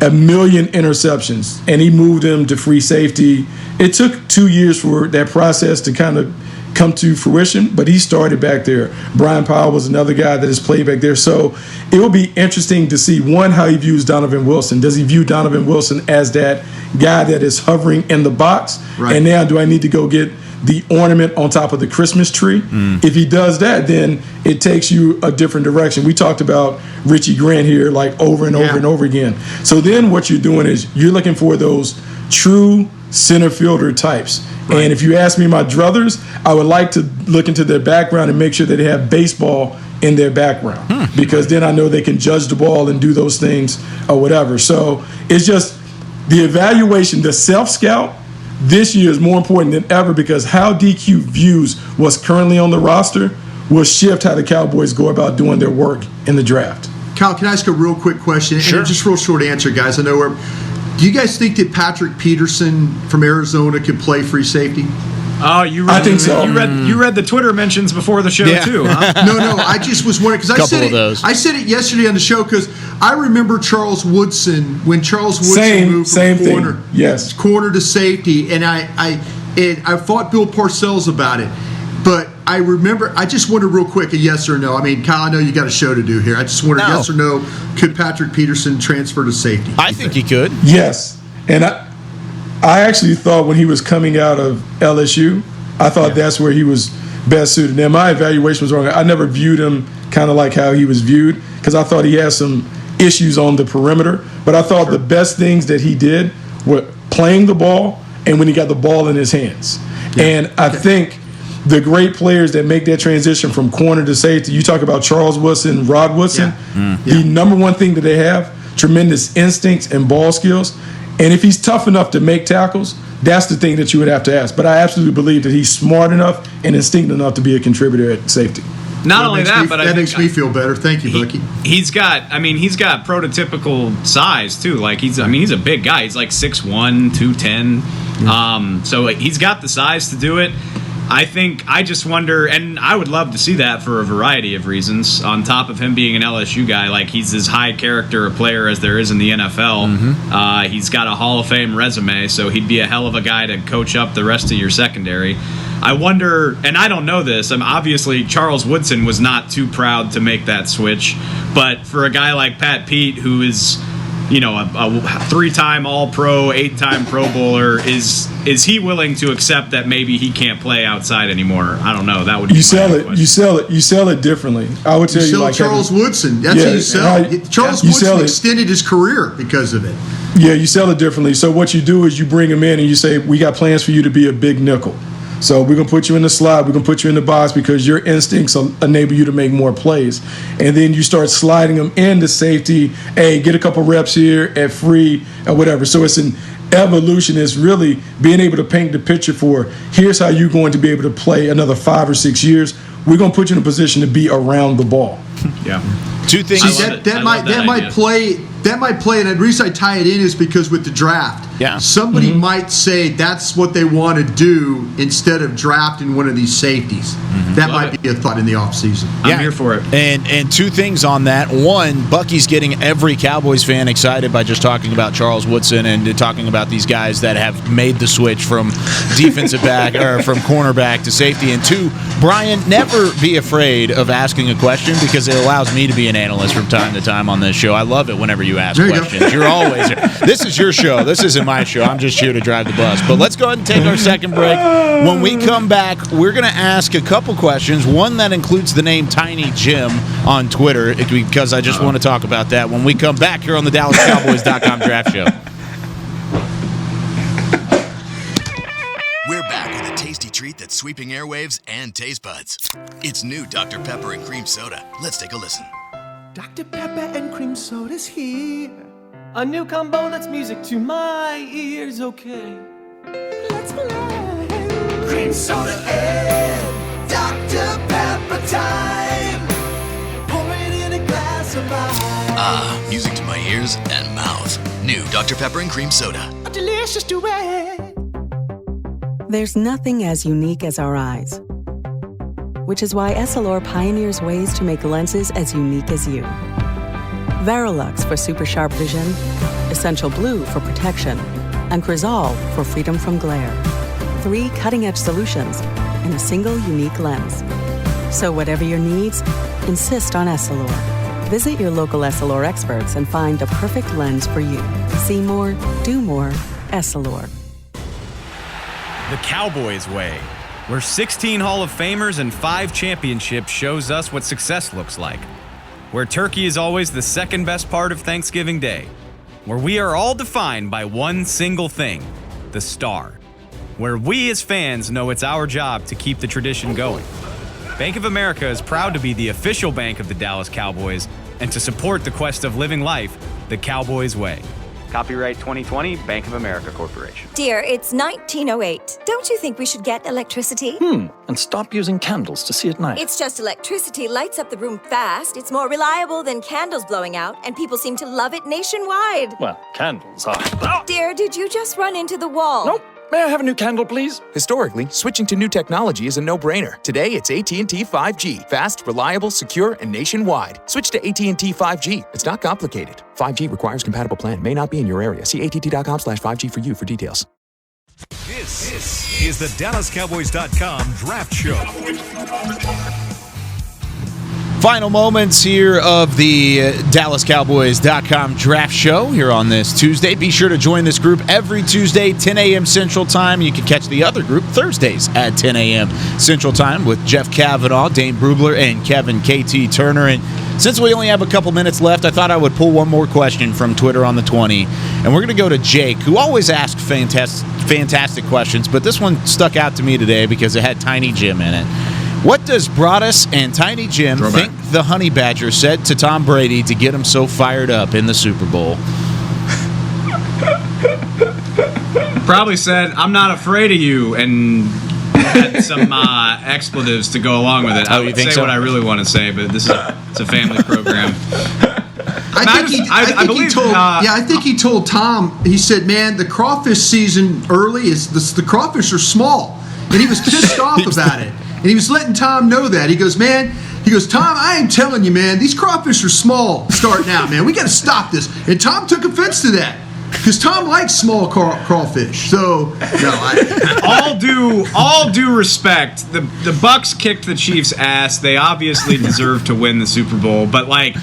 a million interceptions, and he moved him to free safety. It took 2 years for that process to kind of come to fruition, but he started back there. Brian Powell was another guy that has played back there. So it will be interesting to see, one, how he views Donovan Wilson. Does he view Donovan Wilson as that guy that is hovering in the box? Right. And now do I need to go get the ornament on top of the Christmas tree? If he does that, then it takes you a different direction. We talked about Richie Grant here like over and over and over again. So then what you're doing is you're looking for those true center fielder types. Right. And if you ask me my druthers, I would like to look into their background and make sure that they have baseball in their background, because then I know they can judge the ball and do those things or whatever. So it's just the evaluation, the self-scout this year is more important than ever, because how DQ views what's currently on the roster will shift how the Cowboys go about doing their work in the draft.
Kyle, can I ask a real quick question?
Sure.
And just real short answer, guys. I know we're. Do you guys think that Patrick Peterson from Arizona could play free safety?
Oh, I
think so.
You read the Twitter mentions before the show too, huh?
No. I just was wondering, because I said it yesterday on the show, because I remember Charles Woodson when Charles Woodson moved from corner to safety, and I fought Bill Parcells about it. But I remember, I just wonder real quick, a yes or no. I mean, Kyle, I know you got a show to do here. I just wonder, yes or no, could Patrick Peterson transfer to safety?
I think he could.
Yes. And I actually thought when he was coming out of LSU, I thought that's where he was best suited. Now, my evaluation was wrong. I never viewed him kind of like how he was viewed, because I thought he had some issues on the perimeter. But I thought the best things that he did were playing the ball and when he got the ball in his hands. And I think the great players that make that transition from corner to safety, you talk about Charles Woodson, Rod Woodson, the number one thing that they have, tremendous instincts and ball skills. And if he's tough enough to make tackles, that's the thing that you would have to ask. But I absolutely believe that he's smart enough and instinctive enough to be a contributor at safety.
Not only that, but
that makes me feel better. Thank you, Bucky.
He's got prototypical size too. Like he's a big guy. He's like 6'1", 210. So he's got the size to do it. I just wonder, and I would love to see that for a variety of reasons. On top of him being an LSU guy, like he's as high character a player as there is in the NFL. He's got a Hall of Fame resume, so he'd be a hell of a guy to coach up the rest of your secondary. I wonder, and I don't know this, obviously Charles Woodson was not too proud to make that switch, but for a guy like Pat Pete, who is a 3-time All-Pro, 8-time Pro Bowler, is he willing to accept that maybe he can't play outside anymore? I don't know. That would be
you sell it differently. I would tell you like
Charles Woodson. That's how you sell. Charles Woodson extended his career because of it.
Yeah, you sell it differently. So what you do is you bring him in and you say, we got plans for you to be a big nickel. So we're going to put you in the slot, we're going to put you in the box because your instincts will enable you to make more plays. And then you start sliding them into safety, hey, get a couple reps here at free or whatever. So it's an evolution. It's really being able to paint the picture for here's how you're going to be able to play another 5 or 6 years. We're going to put you in a position to be around the ball.
Yeah.
Two things.
That might play, and the reason I tie it in is because with the draft, somebody might say that's what they want to do instead of drafting one of these safeties. That might be a thought in the offseason.
I'm here for it.
And two things on that. One, Bucky's getting every Cowboys fan excited by just talking about Charles Woodson and talking about these guys that have made the switch from defensive back or from cornerback to safety. And two, Brian, never be afraid of asking a question because it allows me to be an analyst from time to time on this show. I love it whenever you ask questions. You're always here. This is your show. This isn't my show. I'm just here to drive the bus. But let's go ahead and take our second break. When we come back, we're going to ask a couple questions, one that includes the name Tiny Jim on Twitter, because I just want to talk about that when we come back here on the DallasCowboys.com Draft Show.
We're back with a tasty treat that's sweeping airwaves and taste buds. It's new Dr. Pepper and Cream Soda. Let's take a listen.
Dr. Pepper and Cream Soda's here A new combo that's music to my ears, okay. Let's play. Cream soda and Dr. Pepper time. Pour it in a glass of ice.
Music to my ears and mouth. New Dr. Pepper and Cream Soda.
A delicious duet.
There's nothing as unique as our eyes, which is why Essilor pioneers ways to make lenses as unique as you. Verilux for super sharp vision, Essential Blue for protection, and Crizal for freedom from glare. 3 cutting-edge solutions in a single unique lens. So whatever your needs, insist on Essilor. Visit your local Essilor experts and find the perfect lens for you. See more, do more, Essilor.
The Cowboys way, where 16 Hall of Famers and 5 championships shows us what success looks like. Where turkey is always the second best part of Thanksgiving Day. Where we are all defined by one single thing, the star. Where we as fans know it's our job to keep the tradition going. Bank of America is proud to be the official bank of the Dallas Cowboys and to support the quest of living life the Cowboys way. Copyright 2020, Bank of America Corporation.
Dear, it's 1908. Don't you think we should get electricity?
And stop using candles to see at night.
It's just electricity lights up the room fast. It's more reliable than candles blowing out, and people seem to love it nationwide.
Well, candles are...
Dear, did you just run into the wall?
Nope. May I have a new candle, please?
Historically, switching to new technology is a no-brainer. Today, it's AT&T 5G. Fast, reliable, secure, and nationwide. Switch to AT&T 5G. It's not complicated. 5G requires compatible plan. May not be in your area. See att.com/5G for you for details.
This is the DallasCowboys.com Draft Show.
Final moments here of the DallasCowboys.com Draft Show here on this Tuesday. Be sure to join this group every Tuesday, 10 a.m. Central Time. You can catch the other group Thursdays at 10 a.m. Central Time with Jeff Kavanaugh, Dane Brubler, and Kevin KT Turner. And since we only have a couple minutes left, I thought I would pull one more question from Twitter on the 20. And we're going to go to Jake, who always asks fantastic questions, but this one stuck out to me today because it had Tiny Jim in it. What does Broadus and Tiny Jim think the Honey Badger said to Tom Brady to get him so fired up in the Super Bowl?
Probably said, "I'm not afraid of you," and had some expletives to go along with it. I would say what I really want to say, but this is it's a family program.
I think he told Tom. He said, "Man, the crawfish season early is the crawfish are small," and he was pissed off about it. And he was letting Tom know that. He goes, Tom, I ain't telling you, man. These crawfish are small starting out, man. We got to stop this. And Tom took offense to that because Tom likes small crawfish. So, no,
all due respect, the Bucks kicked the Chiefs' ass. They obviously deserve to win the Super Bowl, but like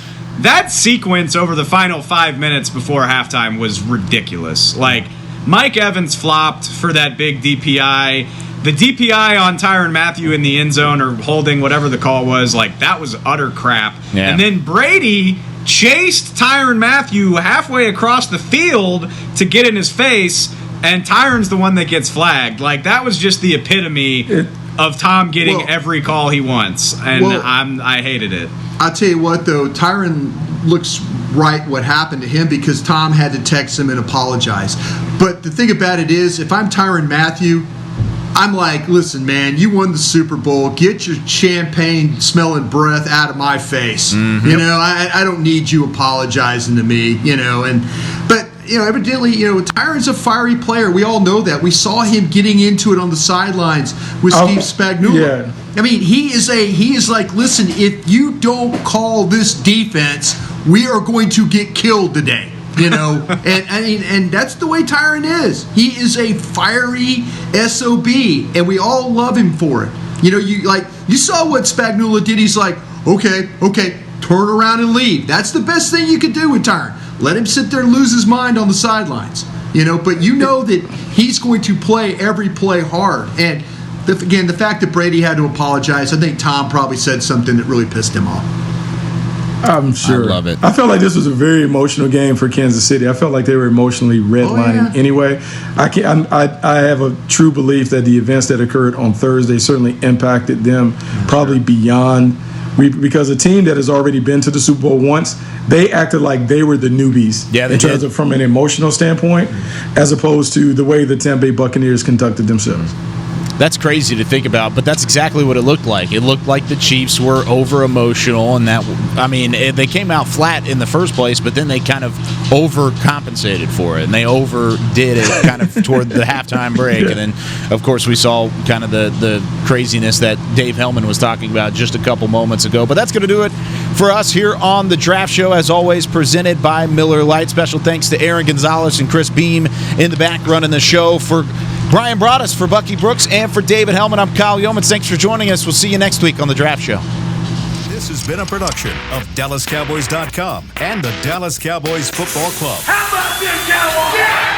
that sequence over the final 5 minutes before halftime was ridiculous. Like Mike Evans flopped for that big DPI. The DPI on Tyrann Mathieu in the end zone or holding whatever the call was, like that was utter crap. Yeah. And then Brady chased Tyrann Mathieu halfway across the field to get in his face, and Tyrann's the one that gets flagged. Like that was just the epitome of Tom getting every call he wants, and I hated it.
I'll tell you what, though, Tyrann looks right what happened to him because Tom had to text him and apologize. But the thing about it is, if I'm Tyrann Mathieu, I'm like, listen, man, you won the Super Bowl. Get your champagne-smelling breath out of my face. Mm-hmm. You know, I don't need you apologizing to me, you know. But, you know, evidently, you know, Tyrann's a fiery player. We all know that. We saw him getting into it on the sidelines with Steve Spagnuolo. Yeah. I mean, he is like, listen, if you don't call this defense, we are going to get killed today. You know, and that's the way Tyrann is. He is a fiery SOB, and we all love him for it. You know, you saw what Spagnuolo did. He's like, okay, turn around and leave. That's the best thing you could do with Tyrann. Let him sit there and lose his mind on the sidelines. You know, but you know that he's going to play every play hard. And again, the fact that Brady had to apologize, I think Tom probably said something that really pissed him off.
I'm sure.
I love it.
I felt like this was a very emotional game for Kansas City. I felt like they were emotionally redlining anyway. I have a true belief that the events that occurred on Thursday certainly impacted them, probably beyond because a team that has already been to the Super Bowl once, they acted like they were the newbies in terms of from an emotional standpoint, as opposed to the way the Tampa Bay Buccaneers conducted themselves.
That's crazy to think about, but that's exactly what it looked like. It looked like the Chiefs were over-emotional, and they came out flat in the first place, but then they kind of overcompensated for it, and they overdid it kind of toward the halftime break. And then, of course, we saw kind of the craziness that Dave Hellman was talking about just a couple moments ago. But that's going to do it for us here on the Draft Show, as always, presented by Miller Lite. Special thanks to Aaron Gonzalez and Chris Beam in the back running the show. For Brian Broaddus, for Bucky Brooks, and for David Hellman, I'm Kyle Yeomans. Thanks for joining us. We'll see you next week on the Draft Show.
This has been a production of DallasCowboys.com and the Dallas Cowboys Football Club.
How about this, Cowboys? Yeah!